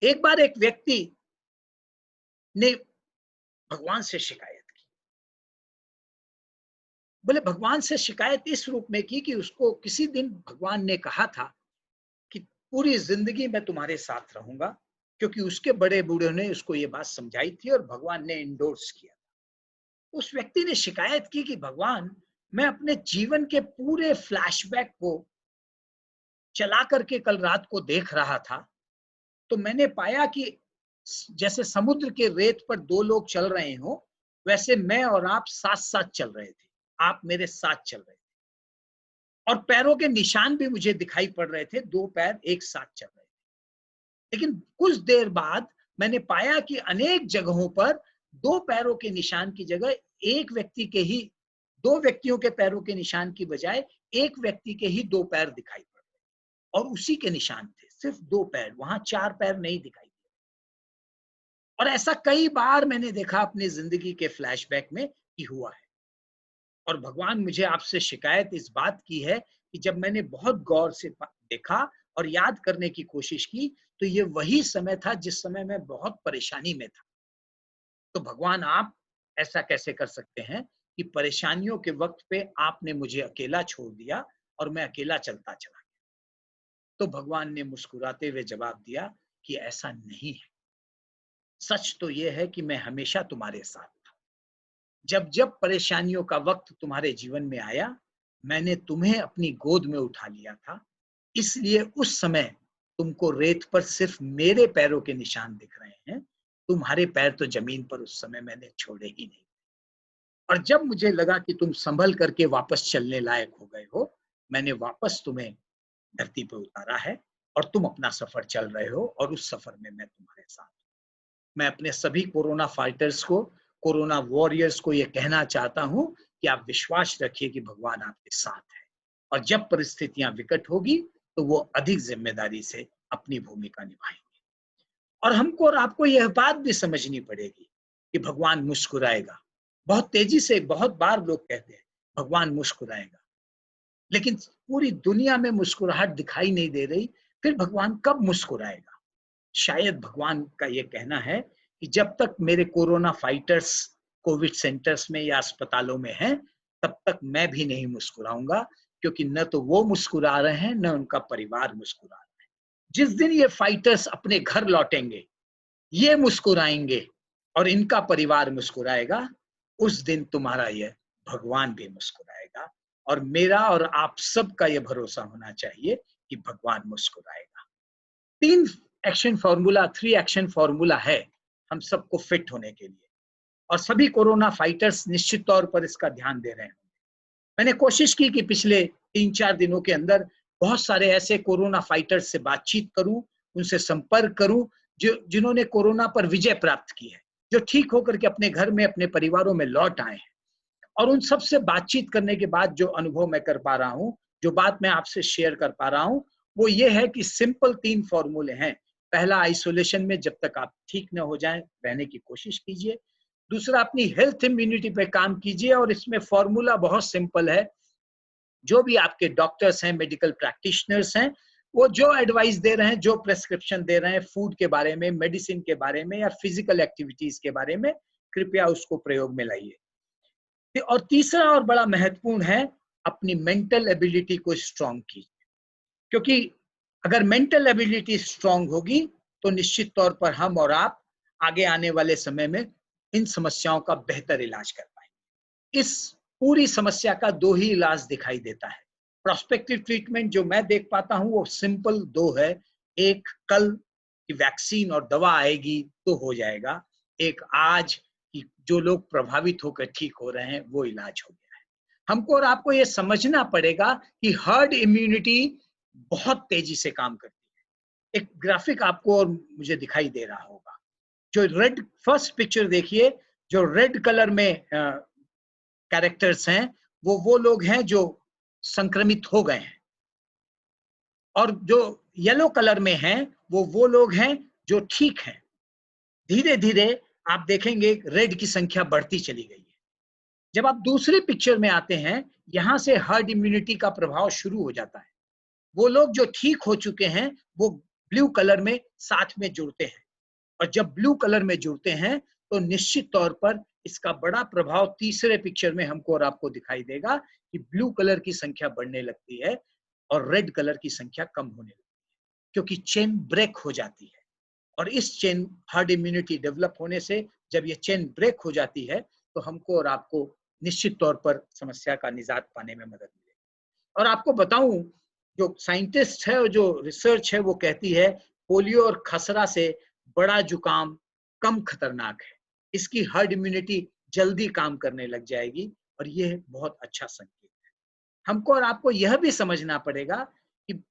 हूं। एक बार एक व्यक्ति ने भगवान से शिकायत की। बोले भगवान से शिकायत इस रूप में की कि उसको किसी दिन भगवान ने कहा था कि पूरी जिंदगी मैं तुम्हारे साथ रहूंगा, क्योंकि उसके बड़े बूढ़े ने उसको ये बात समझाई थी और भगवान ने इंडोर्स किया। उस व्यक्ति ने शिकायत की कि भगवान, मैं अपने जीवन के पूरे फ्लैशबैक को चला करके कल रात को देख रहा था, तो मैंने पाया कि जैसे समुद्र के रेत पर दो लोग चल रहे हो, वैसे मैं और आप साथ साथ चल रहे थे, आप मेरे साथ चल रहे थे, और पैरों के निशान भी मुझे दिखाई पड़ रहे थे, दो पैर एक साथ चल रहे थे। लेकिन कुछ देर बाद मैंने पाया कि अनेक जगहों पर दो पैरों के निशान की जगह एक व्यक्ति के ही, दो व्यक्तियों के पैरों के निशान की बजाय एक व्यक्ति के ही दो पैर दिखाई पड़ रहे, और उसी के निशान थे, सिर्फ दो पैर, वहां चार पैर नहीं दिखाई दे। और ऐसा कई बार मैंने देखा अपनी जिंदगी के फ्लैशबैक में कि हुआ है। और भगवान मुझे आपसे शिकायत इस बात की है कि जब मैंने बहुत गौर से देखा और याद करने की कोशिश की, तो ये वही समय था जिस समय मैं बहुत परेशानी में था। तो भगवान, आप ऐसा कैसे कर सकते हैं कि परेशानियों के वक्त पे आपने मुझे अकेला छोड़ दिया और मैं अकेला चलता चला गया? तो भगवान ने मुस्कुराते हुए जवाब दिया कि ऐसा नहीं है। सच तो यह है कि मैं हमेशा तुम्हारे साथ था। जब जब परेशानियों का वक्त तुम्हारे जीवन में आया, मैंने तुम्हें अपनी गोद में उठा लिया था, इसलिए उस समय तुमको रेत पर सिर्फ मेरे पैरों के निशान दिख रहे हैं, तुम्हारे पैर तो जमीन पर उस समय मैंने छोड़े ही नहीं। और जब मुझे लगा कि तुम संभल करके वापस चलने लायक हो गए हो, मैंने वापस तुम्हें धरती पर उतारा है और तुम अपना सफर चल रहे हो, और उस सफर में मैं तुम्हारे साथ हूं। मैं अपने सभी कोरोना फाइटर्स को, कोरोना वॉरियर्स को यह कहना चाहता हूं कि आप विश्वास रखिए कि भगवान आपके साथ है, और जब परिस्थितियां विकट होगी तो वो अधिक जिम्मेदारी से अपनी भूमिका निभाएंगे। और हमको और आपको यह बात भी समझनी पड़ेगी कि भगवान मुस्कुराएगा। बहुत तेजी से बहुत बार लोग कहते हैं भगवान मुस्कुराएगा, लेकिन पूरी दुनिया में मुस्कुराहट दिखाई नहीं दे रही, फिर भगवान कब मुस्कुराएगा? शायद भगवान का ये कहना है कि जब तक मेरे कोरोना फाइटर्स कोविड सेंटर्स में या अस्पतालों में हैं, तब तक मैं भी नहीं मुस्कुराऊंगा, क्योंकि न तो वो मुस्कुरा रहे हैं, न उनका परिवार मुस्कुरा रहा है। जिस दिन ये फाइटर्स अपने घर लौटेंगे, ये मुस्कुराएंगे और इनका परिवार मुस्कुराएगा, उस दिन तुम्हारा यह भगवान भी मुस्कुराएगा। और मेरा और आप सबका यह भरोसा होना चाहिए कि भगवान मुस्कुराएगा। 3 एक्शन फॉर्मूला, 3 एक्शन फॉर्मूला है हम सबको फिट होने के लिए, और सभी कोरोना फाइटर्स निश्चित तौर पर इसका ध्यान दे रहे हैं। मैंने कोशिश की कि पिछले 3-4 दिनों के अंदर बहुत सारे ऐसे कोरोना फाइटर्स से बातचीत करूं, उनसे संपर्क करूं जिन्होंने कोरोना पर विजय प्राप्त की है, जो ठीक होकर के अपने घर में, अपने परिवारों में लौट आए हैं। और उन सब से बातचीत करने के बाद जो अनुभव मैं कर पा रहा हूं, जो बात मैं आपसे शेयर कर पा रहा हूं, वो ये है कि सिंपल 3 फॉर्मूले हैं। पहला, आइसोलेशन में जब तक आप ठीक न हो जाएं रहने की कोशिश कीजिए। दूसरा, अपनी हेल्थ इम्यूनिटी पे काम कीजिए, और इसमें फॉर्मूला बहुत सिंपल है। जो भी आपके डॉक्टर्स हैं, मेडिकल प्रैक्टिशनर्स हैं, वो जो एडवाइस दे रहे हैं, जो प्रेस्क्रिप्शन दे रहे हैं फूड के बारे में, मेडिसिन के बारे में या फिजिकल एक्टिविटीज के बारे में, कृपया उसको प्रयोग में लाइए। और तीसरा और बड़ा महत्वपूर्ण है, अपनी मेंटल एबिलिटी को स्ट्रांग कीजिए, क्योंकि अगर मेंटल एबिलिटी स्ट्रांग होगी तो निश्चित तौर पर हम और आप आगे आने वाले समय में इन समस्याओं का बेहतर इलाज कर पाएंगे। इस पूरी समस्या का 2 ही इलाज दिखाई देता है। प्रोस्पेक्टिव ट्रीटमेंट जो मैं देख पाता हूं वो सिंपल 2 है। एक, कल की वैक्सीन और दवा आएगी तो हो जाएगा। एक, आज कि जो लोग प्रभावित होकर ठीक हो रहे हैं वो इलाज हो गया है। हमको और आपको ये समझना पड़ेगा कि हर्ड इम्यूनिटी बहुत तेजी से काम करती है। एक ग्राफिक आपको और मुझे दिखाई दे रहा होगा, जो रेड, फर्स्ट पिक्चर देखिए, जो रेड कलर में कैरेक्टर्स हैं वो लोग हैं जो संक्रमित हो गए हैं, और जो येलो कलर में हैं वो लोग हैं जो ठीक हैं। धीरे धीरे आप देखेंगे रेड की संख्या बढ़ती चली गई है। जब आप दूसरे पिक्चर में आते हैं, यहां से हर्ड इम्यूनिटी का प्रभाव शुरू हो जाता है। वो लोग जो ठीक हो चुके हैं वो ब्लू कलर में साथ में जुड़ते हैं, और जब ब्लू कलर में जुड़ते हैं तो निश्चित तौर पर इसका बड़ा प्रभाव तीसरे पिक्चर में हमको और आपको दिखाई देगा कि ब्लू कलर की संख्या बढ़ने लगती है और रेड कलर की संख्या कम होने लगती है, क्योंकि चेन ब्रेक हो जाती है। और इस चेन हर्ड इम्यूनिटी डेवलप होने से जब ये चेन ब्रेक हो जाती है तो हमको और आपको निश्चित तौर पर समस्या का निजात पाने में मदद मिलेगी। और आपको बताऊं, जो साइंटिस्ट है और जो रिसर्च है वो कहती है पोलियो और खसरा से बड़ा जुकाम कम खतरनाक है, इसकी हर्ड इम्यूनिटी जल्दी काम करने लग जाएगी, और ये बहुत अच्छा संकेत है। हमको और आपको यह भी समझना पड़ेगा कि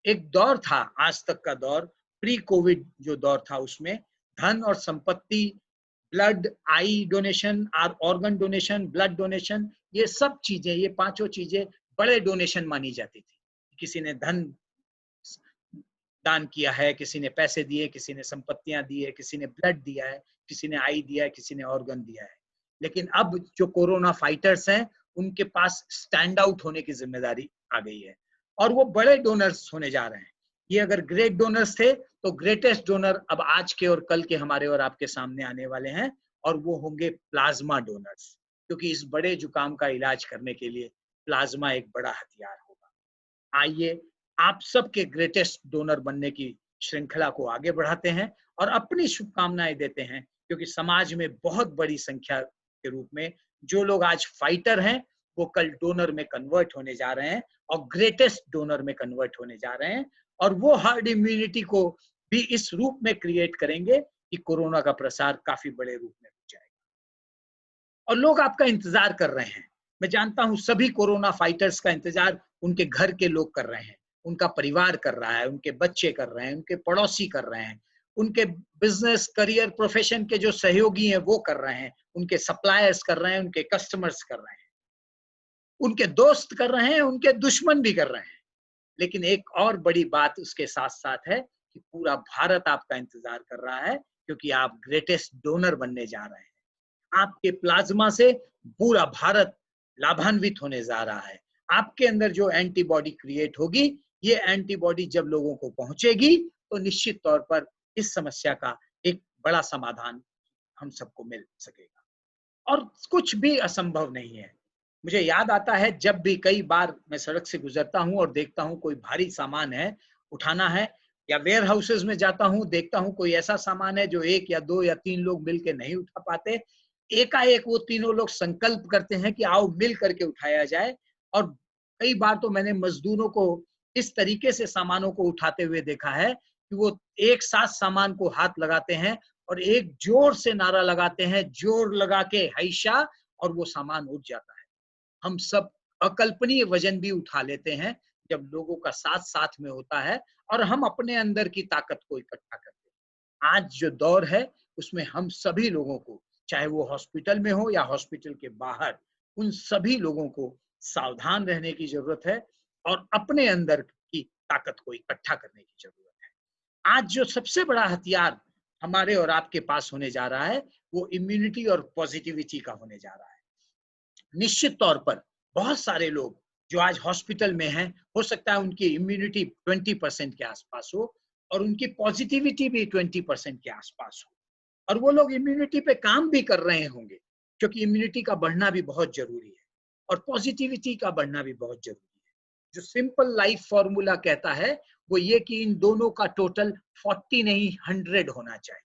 एक दौर था, आज तक का दौर, प्री कोविड जो दौर था, उसमें धन और संपत्ति, ब्लड, आई donation, organ donation, blood donation, ये सब चीजें, ये पांचों चीजें बड़े डोनेशन मानी जाती थी। किसी ने धन दान किया है, किसी ने पैसे दिए, किसी ने संपत्तियां दी है, किसी ने ब्लड दिया है, किसी ने आई दिया है, किसी ने ऑर्गन दिया है। लेकिन अब जो कोरोना फाइटर्स हैं उनके पास स्टैंड आउट होने की जिम्मेदारी आ गई है, और वो बड़े डोनर्स होने जा रहे हैं। ये अगर ग्रेट डोनर्स थे तो ग्रेटेस्ट डोनर अब आज के और कल के हमारे और आपके सामने आने वाले हैं, और वो होंगे प्लाज्मा डोनर्स, क्योंकि इस बड़े जुकाम का इलाज करने के लिए प्लाज्मा एक बड़ा हथियार होगा। आइए आप सबके ग्रेटेस्ट डोनर बनने की श्रृंखला को आगे बढ़ाते हैं और अपनी शुभकामनाएं देते हैं, क्योंकि समाज में बहुत बड़ी संख्या के रूप में जो लोग आज फाइटर हैं वो कल डोनर में कन्वर्ट होने जा रहे हैं, और ग्रेटेस्ट डोनर में कन्वर्ट होने जा रहे हैं, और वो हर्ड इम्यूनिटी को भी इस रूप में क्रिएट करेंगे कि कोरोना का प्रसार काफी बड़े रूप में हो जाएगा। और लोग आपका इंतजार कर रहे हैं। मैं जानता हूं सभी कोरोना फाइटर्स का इंतजार उनके घर के लोग कर रहे हैं, उनका परिवार कर रहा है, उनके बच्चे कर रहे हैं, उनके पड़ोसी कर रहे हैं, उनके बिजनेस, करियर, प्रोफेशन के जो सहयोगी हैं वो कर रहे हैं, उनके सप्लायर्स कर रहे हैं, उनके कस्टमर्स कर रहे हैं, उनके दोस्त कर रहे हैं, उनके दुश्मन भी कर रहे हैं। लेकिन एक और बड़ी बात उसके साथ साथ है कि पूरा भारत आपका इंतजार कर रहा है, क्योंकि आप ग्रेटेस्ट डोनर बनने जा रहे हैं। आपके प्लाज्मा से पूरा भारत लाभान्वित होने जा रहा है। आपके अंदर जो एंटीबॉडी क्रिएट होगी, ये एंटीबॉडी जब लोगों को पहुंचेगी तो निश्चित तौर पर इस समस्या का एक बड़ा समाधान हम सबको मिल सकेगा, और कुछ भी असंभव नहीं है। मुझे याद आता है जब भी कई बार मैं सड़क से गुजरता हूं और देखता हूं कोई भारी सामान है, उठाना है, या वेयर हाउसेज में जाता हूं, देखता हूं कोई ऐसा सामान है जो एक या दो या तीन लोग मिलकर नहीं उठा पाते, एकाएक वो तीनों लोग संकल्प करते हैं कि आओ मिल करके उठाया जाए। और कई बार तो मैंने मजदूरों को इस तरीके से सामानों को उठाते हुए देखा है कि वो एक साथ सामान को हाथ लगाते हैं और एक जोर से नारा लगाते हैं, जोर लगा के हैशा, और वो सामान उठ जाता है। हम सब अकल्पनीय वजन भी उठा लेते हैं जब लोगों का साथ साथ में होता है और हम अपने अंदर की ताकत को इकट्ठा करते हैं। आज जो दौर है उसमें हम सभी लोगों को, चाहे वो हॉस्पिटल में हो या हॉस्पिटल के बाहर, उन सभी लोगों को सावधान रहने की जरूरत है और अपने अंदर की ताकत को इकट्ठा करने की जरूरत है। आज जो सबसे बड़ा हथियार हमारे और आपके पास होने जा रहा है वो इम्यूनिटी और पॉजिटिविटी का होने जा रहा है। निश्चित तौर पर बहुत सारे लोग जो आज हॉस्पिटल में हैं, हो सकता है उनकी इम्यूनिटी 20% के आसपास हो और उनकी पॉजिटिविटी भी 20% के आसपास हो, और वो लोग इम्यूनिटी पे काम भी कर रहे होंगे, क्योंकि इम्यूनिटी का बढ़ना भी बहुत जरूरी है और पॉजिटिविटी का बढ़ना भी बहुत जरूरी है। जो सिंपल लाइफ फॉर्मूला कहता है वो ये कि इन दोनों का टोटल 40 नहीं 100 होना चाहिए,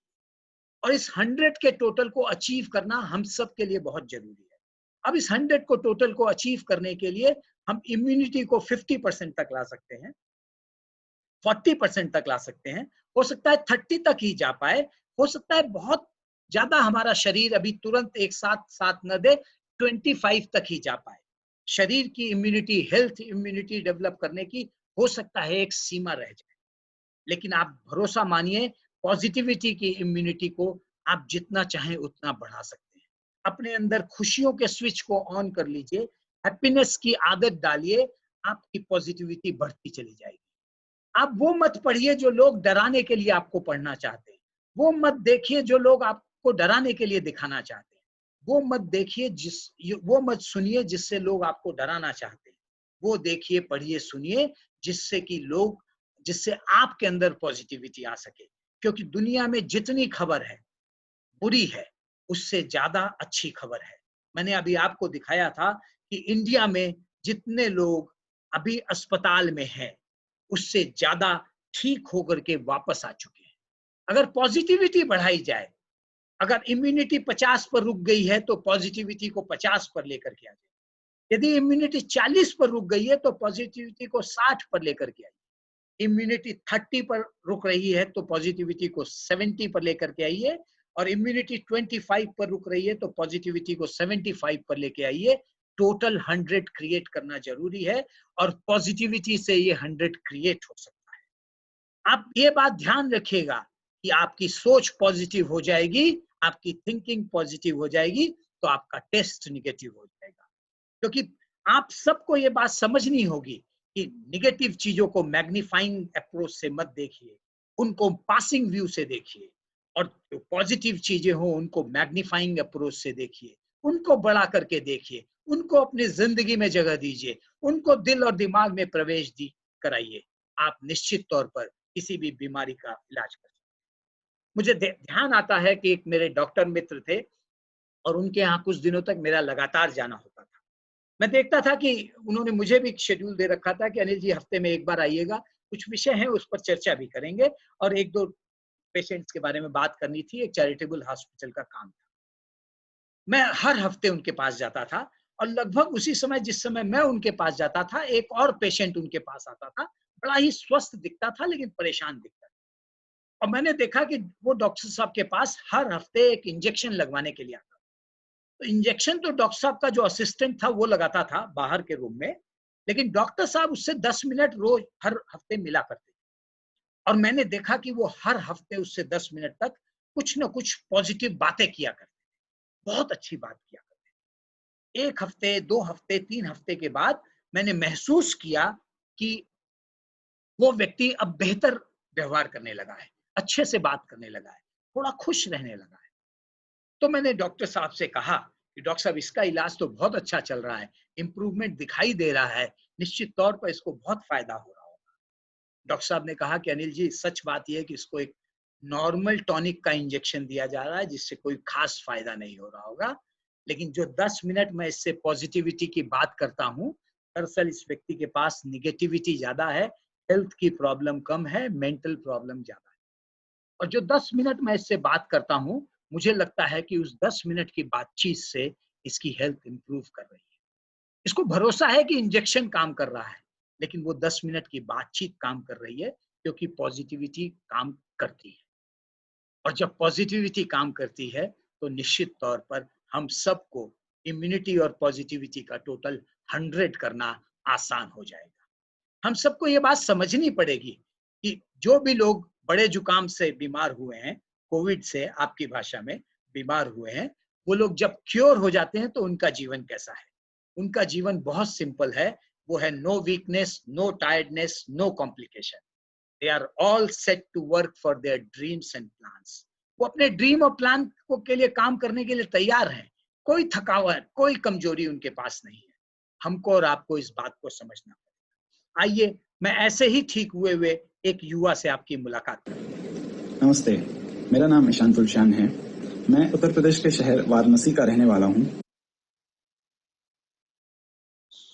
और इस 100 के टोटल को अचीव करना हम सब के लिए बहुत जरूरी है। अब इस 100 को टोटल को अचीव करने के लिए हम इम्यूनिटी को 50% तक ला सकते हैं, 40% तक ला सकते हैं, हो सकता है 30 तक ही जा पाए, हो सकता है बहुत ज्यादा हमारा शरीर अभी तुरंत एक साथ साथ न दे, 25 तक ही जा पाए। शरीर की इम्यूनिटी, हेल्थ इम्यूनिटी डेवलप करने की हो सकता है एक सीमा रह जाए, लेकिन आप भरोसा मानिए पॉजिटिविटी की इम्यूनिटी को आप जितना चाहें उतना बढ़ा सकते हैं। अपने अंदर खुशियों के स्विच को ऑन कर लीजिए, हैप्पीनेस की आदत डालिए, आपकी पॉजिटिविटी बढ़ती चली जाएगी। आप वो मत पढ़िए जो लोग डराने के लिए आपको पढ़ना चाहते हैं, वो मत देखिए जो लोग आपको डराने के लिए दिखाना चाहते हैं, वो मत देखिए वो मत सुनिए जिससे लोग आपको डराना चाहते हैं, वो देखिए, पढ़िए, सुनिए जिससे आपके अंदर पॉजिटिविटी आ सके। क्योंकि दुनिया में जितनी खबर है बुरी है, उससे ज्यादा अच्छी खबर है। मैंने अभी आपको दिखाया था कि इंडिया में जितने लोग अभी अस्पताल में हैं, उससे ज्यादा ठीक होकर के वापस आ चुके हैं। अगर पॉजिटिविटी बढ़ाई जाए, अगर इम्यूनिटी 50 पर रुक गई है तो पॉजिटिविटी को 50 पर लेकर के आ जाए। यदि इम्यूनिटी 40 पर रुक गई है तो पॉजिटिविटी को 60 पर लेकर के आइए। इम्यूनिटी 30 पर रुक रही है तो पॉजिटिविटी को 70 पर लेकर के आइए, और इम्यूनिटी 25 पर रुक रही है तो पॉजिटिविटी को 75 पर लेके आइए। टोटल 100 क्रिएट करना जरूरी है, और पॉजिटिविटी से ये 100 क्रिएट हो सकता है। आप ये बात ध्यान रखिएगा कि आपकी सोच पॉजिटिव हो जाएगी, आपकी थिंकिंग पॉजिटिव हो जाएगी, तो आपका टेस्ट निगेटिव हो जाएगा। क्योंकि आप सबको ये बात समझनी होगी कि निगेटिव चीजों को मैग्नीफाइंग अप्रोच से मत देखिए, उनको पासिंग व्यू से देखिए, और जो पॉजिटिव चीजें हो उनको मैग्नीफाइंग अप्रोच से देखिए, उनको बड़ा करके देखिए, उनको अपनी जिंदगी में जगह दीजिए, उनको दिल और दिमाग में प्रवेश कराइए। आप निश्चित तौर पर किसी भी बीमारी का इलाज कर सकते हैं। मुझे ध्यान आता है कि एक मेरे डॉक्टर मित्र थे, और उनके यहाँ कुछ दिनों तक मेरा लगातार जाना होता था। मैं देखता था कि उन्होंने मुझे भी शेड्यूल दे रखा था कि अनिल जी हफ्ते में एक बार आइएगा, कुछ विषय हैं उस पर चर्चा भी करेंगे, और एक दो पेशेंट्स के बारे में बात करनी थी, एक चैरिटेबल हॉस्पिटल का काम था। मैं हर हफ्ते उनके पास जाता था, और लगभग उसी समय जिस समय मैं उनके पास जाता था, एक और पेशेंट उनके पास आता था, बड़ा ही स्वस्थ दिखता था लेकिन परेशान दिखता था। और मैंने देखा कि वो डॉक्टर साहब के पास हर हफ्ते एक इंजेक्शन लगवाने के लिए आता था। तो इंजेक्शन तो डॉक्टर साहब का जो असिस्टेंट था वो लगाता था बाहर के रूम में, लेकिन डॉक्टर साहब उससे 10 मिनट रोज हर हफ्ते मिला करते थे। और मैंने देखा कि वो हर हफ्ते उससे 10 मिनट तक कुछ ना कुछ पॉजिटिव बातें किया करते थे, बहुत अच्छी बात किया करते थे। 1 हफ्ते, 2 हफ्ते, 3 हफ्ते के बाद मैंने महसूस किया कि वो व्यक्ति अब बेहतर व्यवहार करने लगा है, अच्छे से बात करने लगा है, थोड़ा खुश रहने लगा है। तो मैंने डॉक्टर साहब से कहा कि डॉक्टर साहब इसका इलाज तो बहुत अच्छा चल रहा है, इंप्रूवमेंट दिखाई दे रहा है, निश्चित तौर पर इसको बहुत फायदा हो रहा होगा। डॉक्टर साहब ने कहा कि अनिल जी सच बात यह है कि इसको एक नॉर्मल टॉनिक का इंजेक्शन दिया जा रहा है जिससे कोई खास फायदा नहीं हो रहा होगा, लेकिन जो 10 मिनट मैं इससे पॉजिटिविटी की बात करता हूँ, दरअसल इस व्यक्ति के पास निगेटिविटी ज्यादा है, हेल्थ की प्रॉब्लम कम है, मेंटल प्रॉब्लम ज्यादा है। और जो 10 मिनट मैं इससे बात करता हूँ, मुझे लगता है कि उस 10 मिनट की बातचीत से इसकी हेल्थ इंप्रूव कर रही है। इसको भरोसा है कि इंजेक्शन काम कर रहा है, लेकिन वो 10 मिनट की बातचीत काम कर रही है, क्योंकि पॉजिटिविटी काम करती है। और जब पॉजिटिविटी काम करती है तो निश्चित तौर पर हम सबको इम्यूनिटी और पॉजिटिविटी का टोटल 100 करना आसान हो जाएगा। हम सबको ये बात समझनी पड़ेगी कि जो भी लोग बड़े जुकाम से बीमार हुए हैं, कोविड से आपकी भाषा में बीमार हुए हैं, वो लोग जब क्योर हो जाते हैं तो उनका जीवन कैसा है? उनका जीवन बहुत सिंपल है, वो है no weakness, no tiredness, no complication. They are all set to work for their dreams and plans. वो अपने ड्रीम और प्लान को के लिए काम करने के लिए तैयार हैं। कोई थकावट, कोई कमजोरी उनके पास नहीं है। हमको और आपको इस बात को समझना पड़ेगा। आइए मैं ऐसे ही ठीक हुए एक युवा से आपकी मुलाकात करूं। नमस्ते, मेरा नाम ईशान तुलशान है। मैं उत्तर प्रदेश के शहर वाराणसी का रहने वाला हूँ।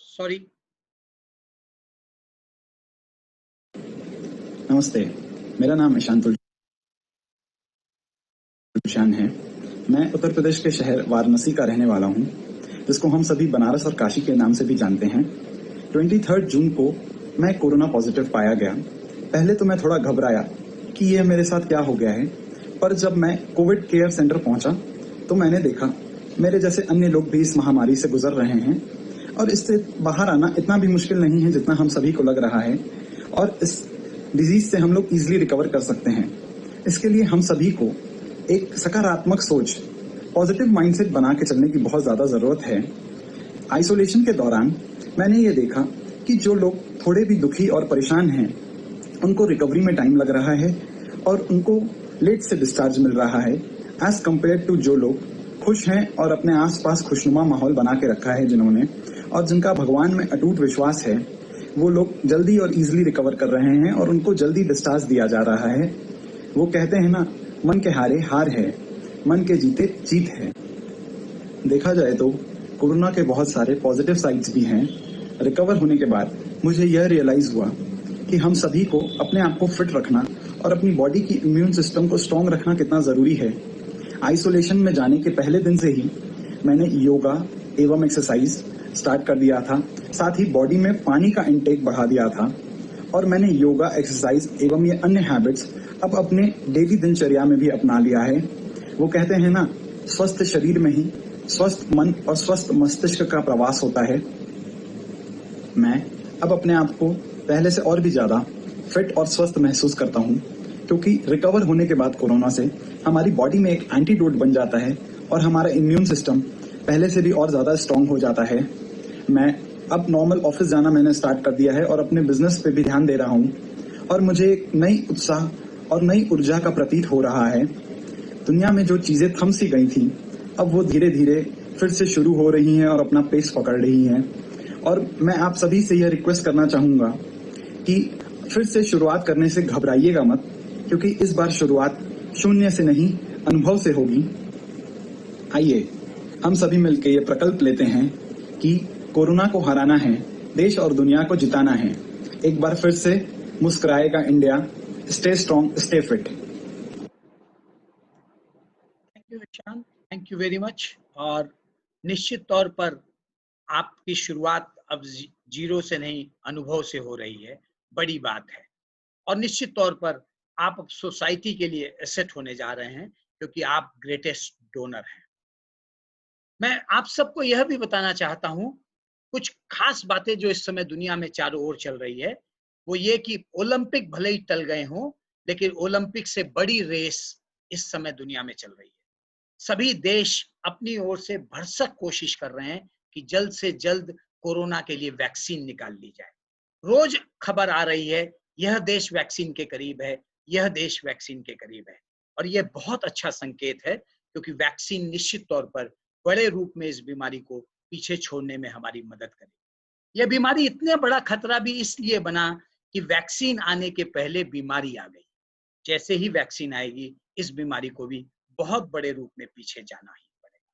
सॉरी। नमस्ते, मेरा नाम ईशान तुलशान है। मैं उत्तर प्रदेश के शहर वाराणसी का रहने वाला हूँ, जिसको हम सभी बनारस और काशी के नाम से भी जानते हैं। 23 जून को मैं कोरोना पॉजिटिव पाया गया। पहले तो मैं थोड़ा घबराया कि ये मेरे साथ क्या हो गया है, पर जब मैं कोविड केयर सेंटर पहुंचा तो मैंने देखा मेरे जैसे अन्य लोग भी इस महामारी से गुजर रहे हैं, और इससे बाहर आना इतना भी मुश्किल नहीं है जितना हम सभी को लग रहा है, और इस डिजीज से हम लोग इजीली रिकवर कर सकते हैं। इसके लिए हम सभी को एक सकारात्मक सोच पॉजिटिव माइंडसेट बना के चलने की बहुत ज्यादा जरूरत है। आइसोलेशन के दौरान मैंने ये देखा कि जो लोग थोड़े भी दुखी और परेशान हैं, उनको रिकवरी में टाइम लग रहा है और उनको लेट से डिस्चार्ज मिल रहा है, एज कम्पेयर टू जो लोग खुश हैं और अपने आसपास खुशनुमा माहौल बना के रखा है जिन्होंने, और जिनका भगवान में अटूट विश्वास है, वो लोग जल्दी और इजीली रिकवर कर रहे हैं और उनको जल्दी डिस्चार्ज दिया जा रहा है। वो कहते हैं ना, मन के हारे हार है, मन के जीते जीत है। देखा जाए तो कोरोना के बहुत सारे पॉजिटिव साइड्स भी हैं। रिकवर होने के बाद मुझे यह रियलाइज हुआ कि हम सभी को अपने आप को फिट रखना और अपनी बॉडी की इम्यून सिस्टम को स्ट्रॉन्ग रखना कितना जरूरी है। आइसोलेशन में जाने के पहले दिन से ही मैंने योगा एवं एक्सरसाइज स्टार्ट कर दिया था, साथ ही बॉडी में पानी का इंटेक बढ़ा दिया था, और मैंने योगा एक्सरसाइज एवं ये अन्य हैबिट्स अब अपने डेली दिनचर्या में भी अपना लिया है। वो कहते हैं ना, स्वस्थ शरीर में ही स्वस्थ मन और स्वस्थ मस्तिष्क का प्रवास होता है। मैं अब अपने आप को पहले से और भी ज्यादा फिट और स्वस्थ महसूस करता हूँ, क्योंकि रिकवर होने के बाद कोरोना से हमारी बॉडी में एक एंटीडोट बन जाता है और हमारा इम्यून सिस्टम पहले से भी और ज्यादा स्ट्रांग हो जाता है। मैं अब नॉर्मल ऑफिस जाना मैंने स्टार्ट कर दिया है और अपने बिजनेस पे भी ध्यान दे रहा हूँ, और मुझे एक नई उत्साह और नई ऊर्जा का प्रतीत हो रहा है। दुनिया में जो चीजें थम सी गई थी, अब वो धीरे धीरे फिर से शुरू हो रही हैं और अपना पेस पकड़ रही हैं। और मैं आप सभी से यह रिक्वेस्ट करना चाहूंगा कि फिर से शुरुआत करने से घबराइएगा मत, क्योंकि इस बार शुरुआत शून्य से नहीं, अनुभव से होगी। आइए हम सभी मिलकर ये प्रकल्प लेते हैं कि कोरोना को हराना है, देश और दुनिया को जिताना है। एक बार फिर से मुस्कुराएगा India. Stay strong, stay fit. Thank you Ishan, thank you very much. और निश्चित तौर पर आपकी शुरुआत अब जीरो से नहीं, अनुभव से हो रही है, बड़ी बात है। और निश्चित तौर पर आप अब सोसाइटी के लिए एसेट होने जा रहे हैं, क्योंकि आप ग्रेटेस्ट डोनर हैं। मैं आप सबको यह भी बताना चाहता हूं, कुछ खास बातें जो इस समय दुनिया में चारों ओर चल रही है, वो ये कि ओलंपिक भले ही टल गए हों, लेकिन ओलंपिक से बड़ी रेस इस समय दुनिया में चल रही है। सभी देश अपनी ओर से भरसक कोशिश कर रहे हैं कि जल्द से जल्द कोरोना के लिए वैक्सीन निकाल ली जाए। रोज खबर आ रही है, यह देश वैक्सीन के करीब है, यह देश वैक्सीन के करीब है, और यह बहुत अच्छा संकेत है, क्योंकि वैक्सीन निश्चित तौर पर बड़े रूप में इस बीमारी को पीछे छोड़ने में हमारी मदद करेगी। यह बीमारी इतने बड़ा खतरा भी इसलिए बना कि वैक्सीन आने के पहले बीमारी आ गई। जैसे ही वैक्सीन आएगी, इस बीमारी को भी बहुत बड़े रूप में पीछे जाना ही पड़ेगा।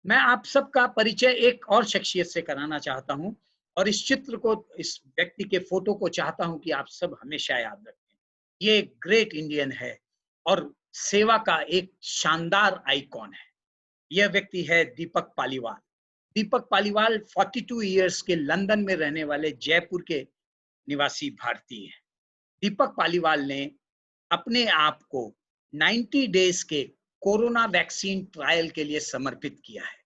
मैं आप सबका परिचय एक और शख्सियत से कराना चाहता हूं, और इस चित्र को, इस व्यक्ति के फोटो को चाहता हूं कि आप सब हमेशा याद रखें। ये एक ग्रेट इंडियन है और सेवा का एक शानदार आइकॉन है। यह व्यक्ति है दीपक पालीवाल। दीपक पालीवाल 42 इयर्स के लंदन में रहने वाले जयपुर के निवासी भारतीय हैं। दीपक पालीवाल ने अपने आप को 90 डेज के कोरोना वैक्सीन ट्रायल के लिए समर्पित किया है।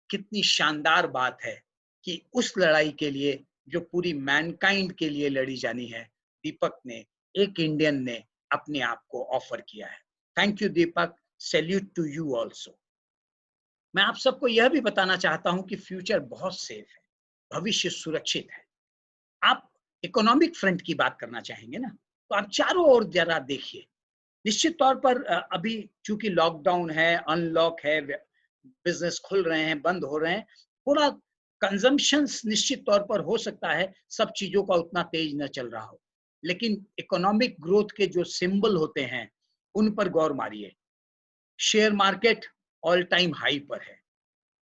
कितनी शानदार बात है कि उस लड़ाई के लिए जो पूरी मैनकाइंड के लिए लड़ी जानी है, दीपक ने, एक इंडियन ने अपने आप को ऑफर किया है। Thank you Deepak, salute to you also. मैं आप सबको यह भी बताना चाहता हूं कि फ्यूचर बहुत सेफ है, भविष्य सुरक्षित है। आप इकोनॉमिक फ्रंट की बात करना चाहेंगे ना, तो आप चारों ओर जरा देखिए। निश्चित तौर पर अभी चूंकि लॉकडाउन है, अनलॉक है, बिजनेस खुल रहे हैं, बंद हो रहे हैं, थोड़ा कंजम्पशंस निश्चित तौर पर हो सकता है, सब चीजों का उतना तेज न चल रहा हो, लेकिन इकोनॉमिक ग्रोथ के जो सिंबल होते हैं उन पर गौर मारिए। Share market all time high पर है,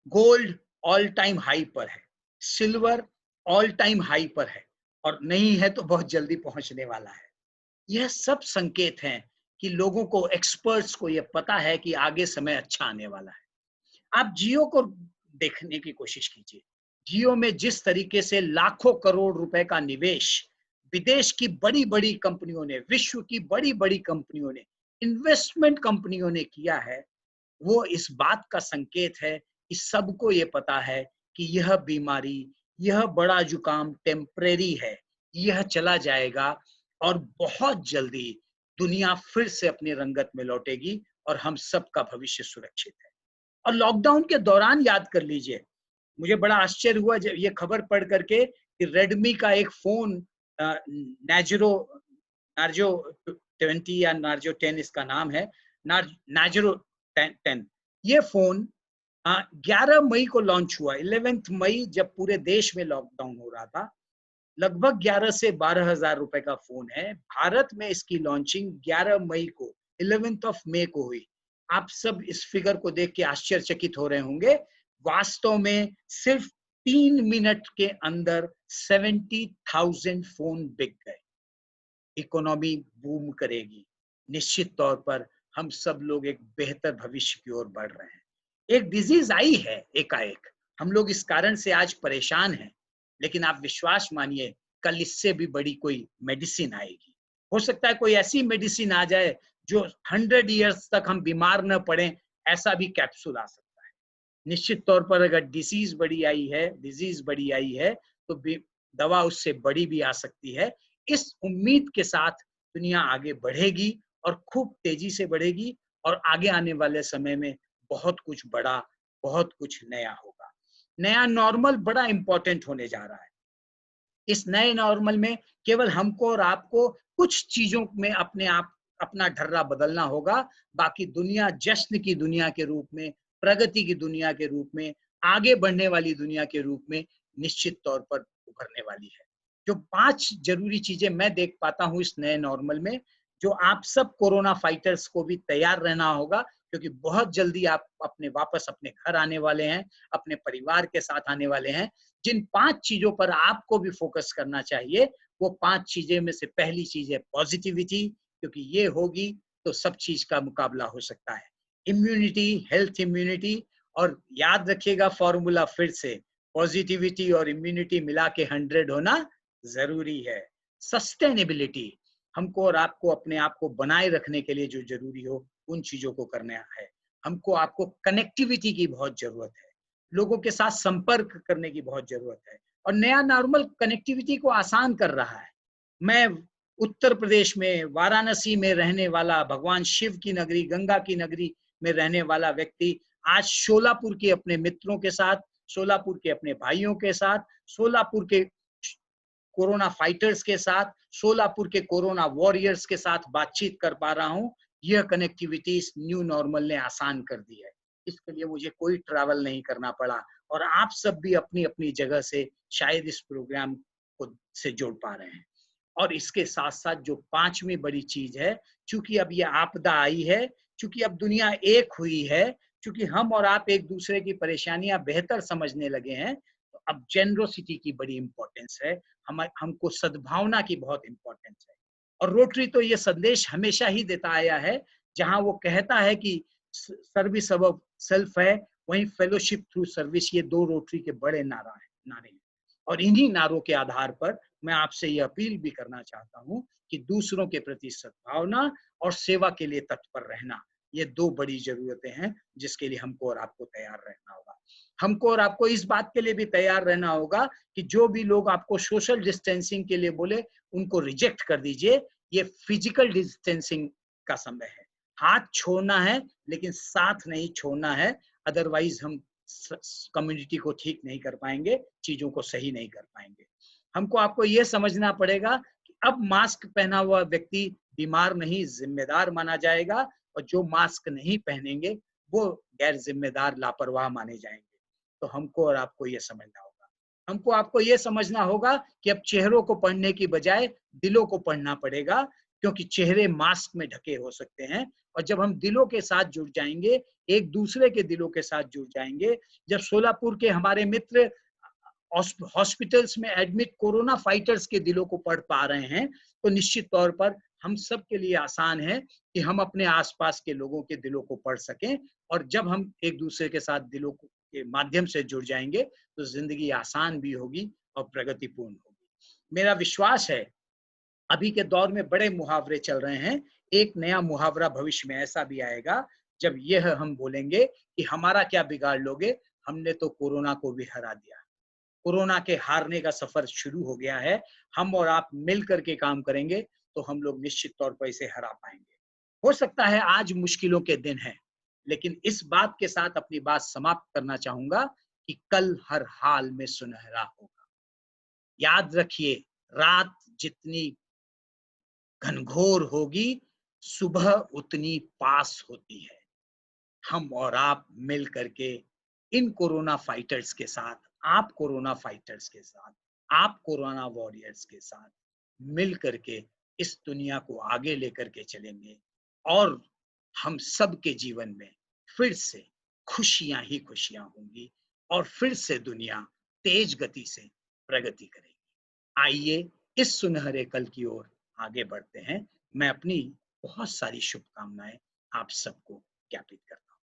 गोल्ड ऑल टाइम हाई पर है, सिल्वर ऑल टाइम हाई पर है, और नहीं है तो बहुत जल्दी पहुंचने वाला है। यह सब संकेत हैं कि लोगों को, एक्सपर्ट्स को यह पता है कि आगे समय अच्छा आने वाला है। आप जियो को देखने की कोशिश कीजिए। जियो में जिस तरीके से लाखों करोड़ रुपए का निवेश विदेश की बड़ी बड़ी कंपनियों ने, विश्व की बड़ी बड़ी कंपनियों ने, इन्वेस्टमेंट कंपनियों ने किया है, वो इस बात का संकेत है कि सबको ये पता है कि यह बीमारी, यह बड़ा जुकाम टेम्परेरी है, यह चला जाएगा और बहुत जल्दी दुनिया फिर से अपनी रंगत में लौटेगी और हम सबका भविष्य सुरक्षित है। और लॉकडाउन के दौरान याद कर लीजिए, मुझे बड़ा आश्चर्य हुआ जब ये खबर पढ़ करके कि रेडमी का एक फोन नार्जो 20 या नार्जो 10 इसका नाम है, नार्जो 10, ये फोन 11 मई को लॉन्च हुआ। 11 मई जब पूरे देश में लॉकडाउन हो रहा था, लगभग 11 से 12 हजार रुपए का फोन है। भारत में इसकी लॉन्चिंग 11 मई को 11th ऑफ मई को हुई। आप सब इस फिगर को देख के आश्चर्यचकित हो रहे होंगे। वास्तव में सिर्फ 3 मिनट के अंदर 70,000 फोन बिक गए। इकोनॉमी बूम करेगी। निश्चित तौर पर हम सब लोग एक बेहतर भविष्य की ओर बढ़ रहे हैं। एक डिजीज आई है एकाएक, हम लोग इस कारण से आज परेशान हैं, लेकिन आप विश्वास मानिए कल इससे भी बड़ी कोई मेडिसिन आएगी। हो सकता है कोई ऐसी मेडिसिन आ जाए जो 100 इयर्स तक हम बीमार न पड़े, ऐसा भी कैप्सूल आ सकता है। निश्चित तौर पर अगर डिजीज बड़ी आई है तो दवा उससे बड़ी भी आ सकती है। इस उम्मीद के साथ दुनिया आगे बढ़ेगी और खूब तेजी से बढ़ेगी, और आगे आने वाले समय में बहुत कुछ बड़ा, बहुत कुछ नया होगा। नया नॉर्मल बड़ा इंपॉर्टेंट होने जा रहा है। इस नए नॉर्मल में केवल हमको और आपको कुछ चीजों में अपना ढर्रा बदलना होगा। बाकी दुनिया जश्न की दुनिया के रूप में, प्रगति की दुनिया के रूप में, आगे बढ़ने वाली दुनिया के रूप में निश्चित तौर पर उभरने वाली है। जो 5 जरूरी चीजें मैं देख पाता हूं इस नए नॉर्मल में, जो आप सब कोरोना फाइटर्स को भी तैयार रहना होगा, क्योंकि बहुत जल्दी आप वापस अपने घर आने वाले हैं, अपने परिवार के साथ आने वाले हैं। जिन 5 चीजों पर आपको भी फोकस करना चाहिए, वो 5 चीजें में से पहली चीज है पॉजिटिविटी, क्योंकि ये होगी तो सब चीज का मुकाबला हो सकता है। इम्यूनिटी, हेल्थ इम्यूनिटी, और याद रखिएगा फॉर्मूला फिर से, पॉजिटिविटी और इम्यूनिटी मिला के 100 होना जरूरी है। सस्टेनेबिलिटी, हमको और आपको अपने आप को बनाए रखने के लिए जो जरूरी हो उन चीजों को करना है। हमको आपको कनेक्टिविटी की बहुत जरूरत है, लोगों के साथ संपर्क करने की बहुत जरूरत है, और नया नॉर्मल कनेक्टिविटी को आसान कर रहा है। मैं उत्तर प्रदेश में वाराणसी में रहने वाला, भगवान शिव की नगरी, गंगा की नगरी में रहने वाला व्यक्ति आज सोलापुर के अपने मित्रों के साथ, सोलापुर के अपने भाइयों के साथ, सोलापुर के कोरोना फाइटर्स के साथ, सोलापुर के कोरोना वॉरियर्स के साथ बातचीत कर पा रहा हूं। यह कनेक्टिविटी इस न्यू नॉर्मल ने आसान कर दी है। इसके लिए मुझे कोई ट्रैवल नहीं करना पड़ा, और आप सब भी अपनी अपनी जगह से शायद इस प्रोग्राम को से जुड़ पा रहे हैं। और इसके साथ साथ जो 5वीं बड़ी चीज है, चूंकि अब ये आपदा आई है, चूंकि अब दुनिया एक हुई है, चूंकि हम और आप एक दूसरे की परेशानियां बेहतर समझने लगे हैं, तो अब जेनरोसिटी की बड़ी इंपॉर्टेंस है। हमको सद्भावना की बहुत इंपॉर्टेंस है। और रोटरी तो ये संदेश हमेशा ही देता आया है, जहां वो कहता है कि सर्विस अबव सेल्फ है, वहीं फेलोशिप थ्रू सर्विस, ये 2 रोटरी के बड़े नारे हैं। और इन्हीं नारों के आधार पर मैं आपसे ये अपील भी करना चाहता हूं कि दूसरों के प्रति सद्भावना और सेवा के लिए तत्पर रहना, ये 2 बड़ी जरूरतें हैं जिसके लिए हमको और आपको तैयार रहना होगा। हमको और आपको इस बात के लिए भी तैयार रहना होगा कि जो भी लोग आपको सोशल डिस्टेंसिंग के लिए बोले, उनको रिजेक्ट कर दीजिए। ये फिजिकल डिस्टेंसिंग का समय है। हाथ छोड़ना है लेकिन साथ नहीं छोड़ना है, अदरवाइज हम कम्युनिटी को ठीक नहीं कर पाएंगे, चीजों को सही नहीं कर पाएंगे। हमको आपको ये समझना पड़ेगा कि अब मास्क पहना हुआ व्यक्ति बीमार नहीं, जिम्मेदार माना जाएगा, और जो मास्क नहीं पहनेंगे वो गैर जिम्मेदार, लापरवाह माने जाएंगे। तो हमको और आपको ये समझना होगा। हमको आपको ये समझना होगा कि अब चेहरों को पढ़ने की बजाय दिलों को पढ़ना पड़ेगा, क्योंकि चेहरे मास्क में ढके हो सकते हैं, और जब हम दिलों के साथ जुड़ जाएंगे, एक दूसरे के दिलों के साथ जुड़ जाएंगे, जब सोलापुर के हमारे मित्र हॉस्पिटल्स में एडमिट कोरोना फाइटर्स के दिलों को पढ़ पा रहे हैं, तो निश्चित तौर पर हम सब के लिए आसान है कि हम अपने आसपास के लोगों के दिलों को पढ़ सकें। और जब हम एक दूसरे के साथ दिलों के माध्यम से जुड़ जाएंगे तो जिंदगी आसान भी होगी और प्रगतिपूर्ण होगी। मेरा विश्वास है अभी के दौर में बड़े मुहावरे चल रहे हैं, एक नया मुहावरा भविष्य में ऐसा भी आएगा जब यह हम बोलेंगे कि हमारा क्या बिगाड़ लोगे, हमने तो कोरोना को भी हरा दिया। कोरोना के हारने का सफर शुरू हो गया है। हम और आप मिल करके काम करेंगे तो हम लोग निश्चित तौर पर इसे हरा पाएंगे। हो सकता है आज मुश्किलों के दिन हैं, लेकिन इस बात के साथ अपनी बात समाप्त करना चाहूंगा कि कल हर हाल में सुनहरा होगा। याद रखिए, रात जितनी घनघोर होगी, सुबह उतनी पास होती है। हम और आप मिल करके इन कोरोना फाइटर्स के साथ, आप कोरोना फाइटर्स के साथ, आप कोरोना वॉरियर्स के साथ मिल करके इस दुनिया को आगे लेकर के चलेंगे और हम सब के जीवन में फिर से खुशियां ही खुशियां होंगी और फिर से दुनिया तेज गति से प्रगति करेगी। आइए इस सुनहरे कल की ओर आगे बढ़ते हैं। मैं अपनी बहुत सारी शुभकामनाएं आप सबको ज्ञापित करता हूं।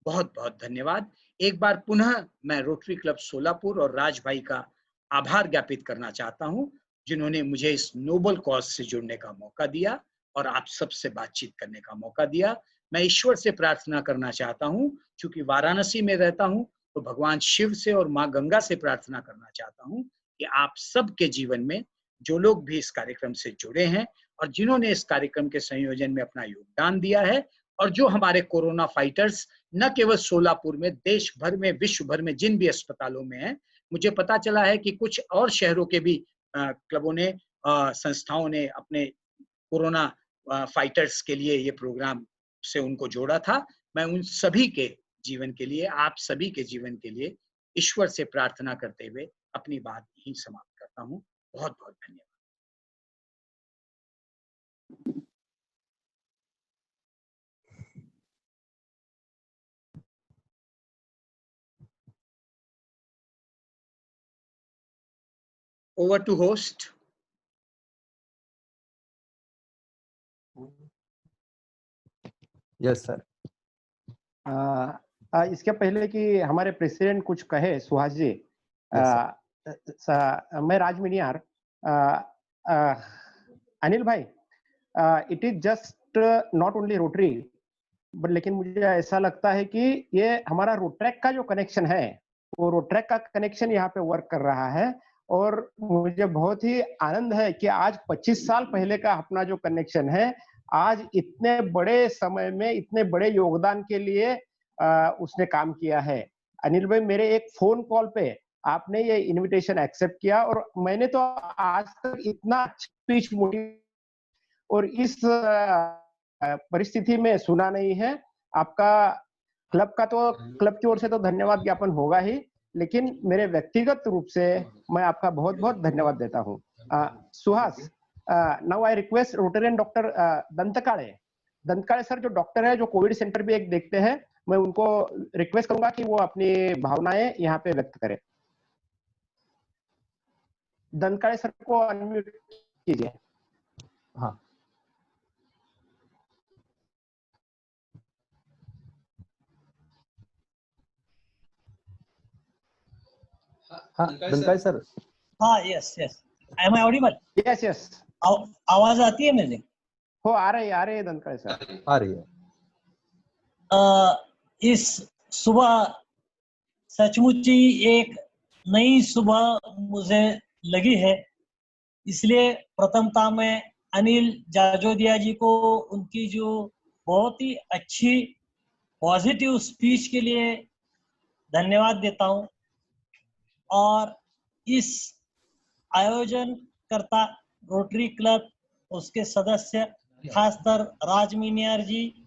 बहुत बहुत धन्यवाद। एक बार पुनः मैं रोटरी क्लब सोलापुर और राज भाई का आभार ज्ञापित करना चाहता हूं, जिन्होंने मुझे इस नोबल कॉज से जुड़ने का मौका दिया और आप सबसे बातचीत करने का मौका दिया। मैं ईश्वर से प्रार्थना करना चाहता हूं, क्योंकि वाराणसी में रहता हूं, तो भगवान शिव से और माँ गंगा से प्रार्थना करना चाहता हूं कि आप सबके जीवन में जो लोग भी इस कार्यक्रम से जुड़े हैं और जिन्होंने इस कार्यक्रम के संयोजन में अपना योगदान दिया है, और जो हमारे कोरोना फाइटर्स न केवल सोलापुर में, देश भर में, विश्व भर में जिन भी अस्पतालों में हैं, मुझे पता चला है कि कुछ और शहरों के भी क्लबों ने, संस्थाओं ने अपने कोरोना फाइटर्स के लिए ये प्रोग्राम से उनको जोड़ा था। मैं उन सभी के जीवन के लिए, आप सभी के जीवन के लिए ईश्वर से प्रार्थना करते हुए अपनी बात यहीं समाप्त करता हूँ। बहुत बहुत धन्यवाद। Over to host. Yes sir. इसके पहले कि हमारे प्रेसिडेंट कुछ कहे, सुहास जी, मैं राज मिनियार, अनिल भाई, it is just not only rotary, but लेकिन मुझे ऐसा लगता है कि ये हमारा रोट्रैक का जो कनेक्शन है, वो रोट्रैक का कनेक्शन यहाँ पे वर्क कर रहा है। और मुझे बहुत ही आनंद है कि आज 25 साल पहले का अपना जो कनेक्शन है, आज इतने बड़े समय में इतने बड़े योगदान के लिए उसने काम किया है। अनिल भाई, मेरे एक फोन कॉल पे आपने ये इनविटेशन एक्सेप्ट किया, और मैंने तो आज तक इतना स्पीच और इस परिस्थिति में सुना नहीं है। आपका क्लब का तो, क्लब की ओर से तो धन्यवाद ज्ञापन होगा ही, लेकिन मेरे व्यक्तिगत रूप से मैं आपका बहुत बहुत धन्यवाद देता हूँ। Suhas, now I request Rotarian doctor Dantkade sir, जो डॉक्टर है, जो कोविड सेंटर भी एक देखते हैं, मैं उनको रिक्वेस्ट करूंगा कि वो अपनी भावनाएं यहाँ पे व्यक्त करें। दंतकाड़े सर को अनम्यूट कीजिए। हाँ, दंतकाड़े सर। हाँ, yes yes, am I audible? Yes yes, आवाज आती है मेरी? हो, आ रही है दंतकाड़े सर, आ रही है। इस सुबह सचमुच ही एक नई सुबह मुझे लगी है, इसलिए प्रथमता में अनिल जाजोदिया जी को उनकी जो बहुत ही अच्छी पॉजिटिव स्पीच के लिए धन्यवाद देता हूं। और इस आयोजन करता रोटरी क्लब, उसके सदस्य, खासकर राज मिनियार जी,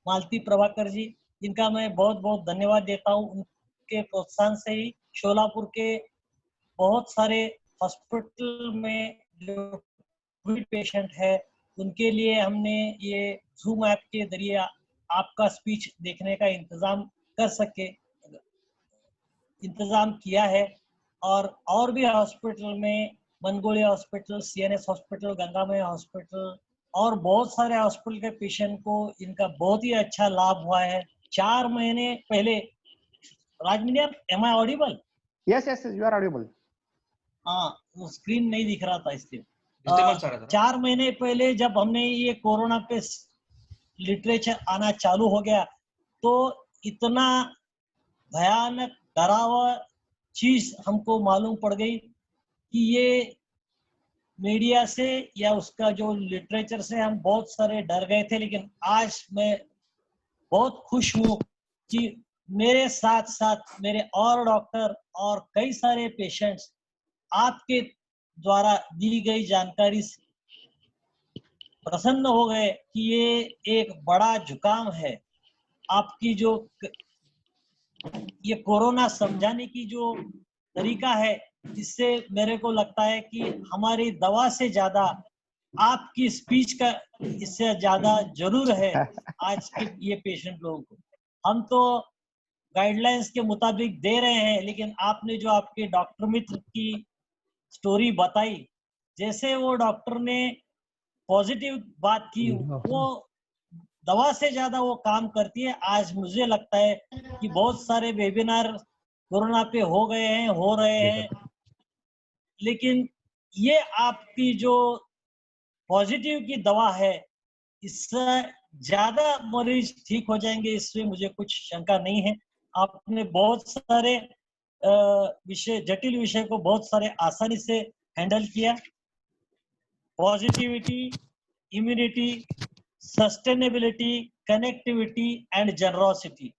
मालती प्रभाकर जी, इनका मैं बहुत बहुत धन्यवाद देता हूं। उनके प्रोत्साहन से ही शोलापुर के बहुत सारे हॉस्पिटल में जो कोविड पेशेंट है, उनके लिए हमने ये जूम ऐप के जरिए आपका स्पीच देखने का इंतजाम किया है। और भी हॉस्पिटल में, Mongolia hospital, CNS hospital, Gangamai hospital और बहुत सारे हॉस्पिटल के पेशेंट को इनका बहुत ही अच्छा लाभ हुआ है। 4 महीने पहले, Rajminiyar, am I audible? Yes yes, you are audible. हाँ, वो स्क्रीन नहीं दिख रहा था इसलिए। 4 महीने पहले जब हमने ये कोरोना पे लिटरेचर आना चालू हो गया, तो इतना भयानक डरावा चीज हमको मालूम पड़ गई कि ये मीडिया से या उसका जो लिटरेचर से हम बहुत सारे डर गए थे। लेकिन आज मैं बहुत खुश हूँ कि मेरे साथ साथ मेरे और डॉक्टर और कई सारे पेशेंट्स आपके द्वारा दी गई जानकारी से प्रसन्न हो गए कि ये एक बड़ा जुकाम है। आपकी जो ये कोरोना समझाने की जो तरीका है, इससे मेरे को लगता है कि हमारी दवा से ज्यादा आपकी स्पीच का इससे ज्यादा जरूर है आज के ये पेशेंट लोगों को। हम तो गाइडलाइंस के मुताबिक दे रहे हैं, लेकिन आपने जो आपके डॉक्टर मित्र की स्टोरी बताई, जैसे वो डॉक्टर ने पॉजिटिव बात की, वो दवा से ज्यादा वो काम करती है। आज मुझे लगता है कि बहुत सारे वेबिनार कोरोना पे हो गए हैं, हो रहे हैं, लेकिन ये आपकी जो पॉजिटिव की दवा है, इससे ज्यादा मरीज ठीक हो जाएंगे, इसमें मुझे कुछ शंका नहीं है। आपने बहुत सारे विषय, जटिल विषय को बहुत सारे आसानी से हैंडल किया। Positivity, immunity, sustainability, connectivity and generosity,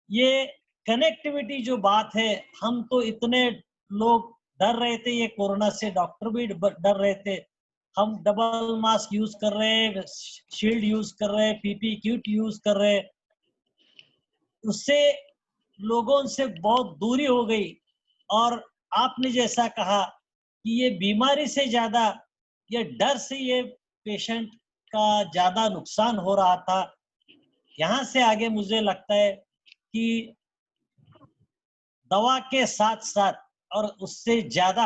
ये कनेक्टिविटी जो बात है, हम तो इतने लोग डर रहे थे ये कोरोना से, डॉक्टर भी डर रहे थे। हम डबल मास्क यूज कर रहे हैं, शील्ड यूज कर रहे हैं, पीपी किट यूज कर रहे हैं, उससे लोगों से बहुत दूरी हो गई। और आपने जैसा कहा कि ये बीमारी से ज्यादा ये डर से ये पेशेंट का ज्यादा नुकसान हो रहा था। यहाँ से आगे मुझे लगता है कि दवा के साथ साथ और उससे ज्यादा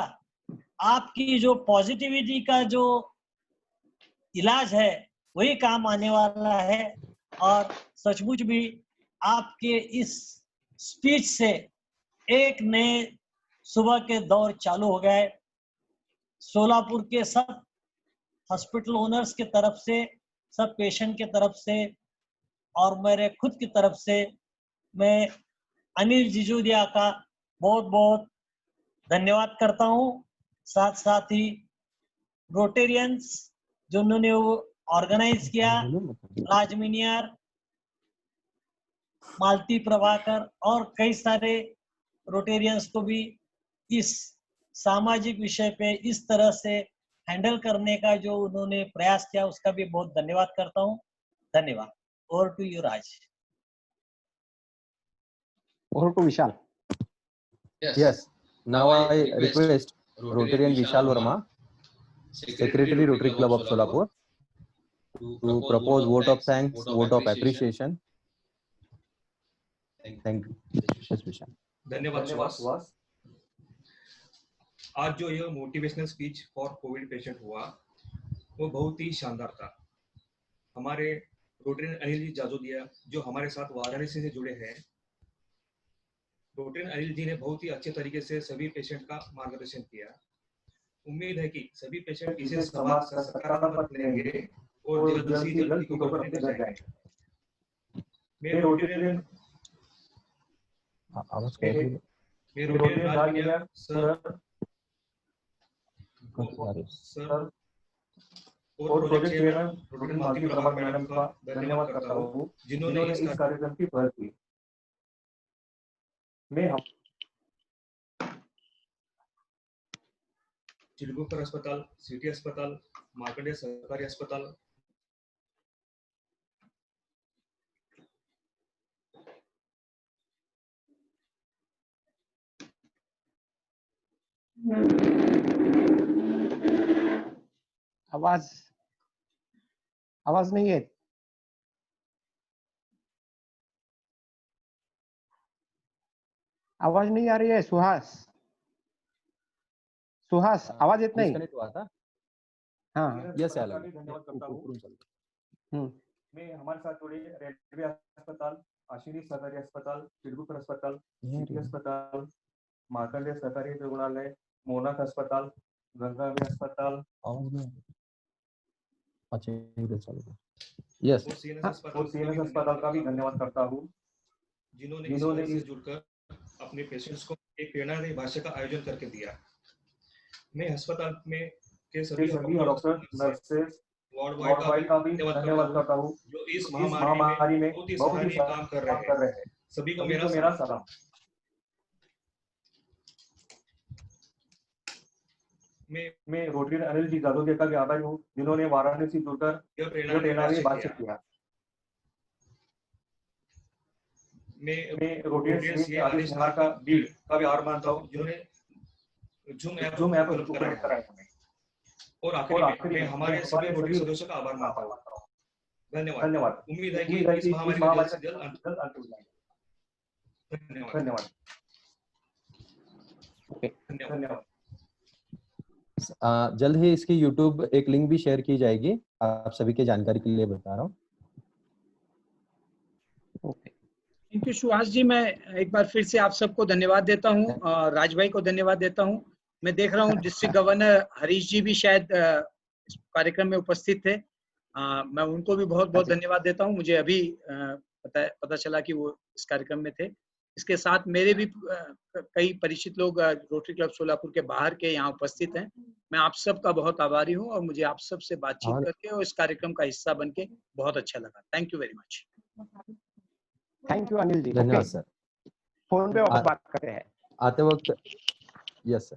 आपकी जो पॉजिटिविटी का जो इलाज है वही काम आने वाला है। और सचमुच भी आपके इस स्पीच से एक नए सुबह के दौर चालू हो गए। सोलापुर के सब हॉस्पिटल ओनर्स के तरफ से, सब पेशेंट के तरफ से और मेरे खुद की तरफ से मैं अनिल जिजोदिया का बहुत बहुत धन्यवाद करता हूँ। साथ साथ ही रोटेरियंस जिन्होंने वो ऑर्गेनाइज किया, राज मिनियार, मालती प्रभाकर और कई सारे रोटेरियंस को भी इस सामाजिक विषय पे इस तरह से हैंडल करने का जो उन्होंने प्रयास किया, उसका भी बहुत धन्यवाद करता हूँ। धन्यवाद। Over to you Raj. Over to Vishal. Yes. Now I request Rotarian Vishal Verma, Secretary Rotary Club of Solapur, to propose vote of thanks, vote of appreciation. Thank you. Yes, Vishal. धन्यवाद सुहास। आज जो यह motivational speech for Covid patient हुआ वो बहुत ही शानदार था। हमारे रोटरियन अनिल जी जाजोदिया जो हमारे साथ वाराणसी से जुड़े हैं, रोटरियन अनिल जी ने बहुत ही अच्छे तरीके से सभी पेशेंट का मार्गदर्शन किया। उम्मीद है कि सभी पेशेंट इसे समाज का सकारात्मक लेंगे और जल्द से जल्द रिकवर होते जाएंगे। मैं रोटरियन राजमिनियार सर और प्रोजेक्ट चेयरमैन रोटरियन मालती प्रभाकर मैडम का धन्यवाद करता हूँ जिन्होंने इस कार्यक्रम की पहल की। मैं चिलगुकर अस्पताल, सिटी अस्पताल, मार्कंडेय सरकारी अस्पताल, आवाज नहीं है। आवाज नहीं आ रही है। सुहास आवाज येत नाही। डिस्कनेक्ट हुआ था। हाँ यस आला। धन्यवाद करता हूँ। मैं हमारे साथ जुड़े रेलवे अस्पताल, आशीर्वाद सरकारी अस्पताल, चिलगुकर अस्पताल, सिटी अस्पताल, मार्कंडेय सरकारी रुग्णालय, मोनाक अस्पताल, गंगावी अस्पताल यस और सीएनएस अस्पताल का भी धन्यवाद करता हूँ जिन्होंने इससे जुड़कर अपने पेशेंट्स को एक प्रेरणादायी भाषण का आयोजन करके दिया। मैं अस्पताल में के सभी डॉक्टर, नर्सेस, वर्ल्ड वाइड का भी धन्यवाद करता हूँ जो इस महामारी में बहुत ही सराहनीय काम कर रहे हैं। सभी को मेरा सलाम। मैं रोटरी अनिल जी जादोदिया का भी आभारी हूँ जिन्होंने वाराणसी जुड़कर यह प्रेरणादायी बातचीत किया। मैं रोटरी आदेश निहार का भी आभार मानता हूँ जिन्होंने जूम ऐप उपलब्ध कराया हमें। और आखिरी में हमारे सभी रोटरी सदस्यों का आभार मानता हूँ। धन्यवाद। उम्मीद है कि इस महामारी से जल्द अंत हो जाएगा। धन्यवाद। धन्यवाद। जल्द ही इसकी YouTube एक लिंक भी शेयर की जाएगी, आप सभी के जानकारी के लिए बता रहा हूँ। थैंक यू सुहास जी। मैं एक बार फिर से आप सबको धन्यवाद देता हूँ, राज भाई को धन्यवाद देता हूँ। मैं देख रहा हूँ डिस्ट्रिक्ट गवर्नर हरीश जी भी शायद इस कार्यक्रम में उपस्थित थे। मैं उनको भी बहुत बहुत धन्यवाद देता हूँ। मुझे अभी पता चला कि वो इस कार्यक्रम में थे। इसके साथ मेरे भी कई परिचित लोग रोटरी क्लब सोलापुर के बाहर के यहाँ उपस्थित हैं। मैं आप सबका बहुत आभारी हूँ और मुझे आप सब से बातचीत करके और इस कार्यक्रम का हिस्सा बन के बहुत अच्छा लगा। Thank you very much. Thank you Anil ji. धन्यवाद सर। फोन पे वापस बात करते हैं आते वक्त। Yes sir.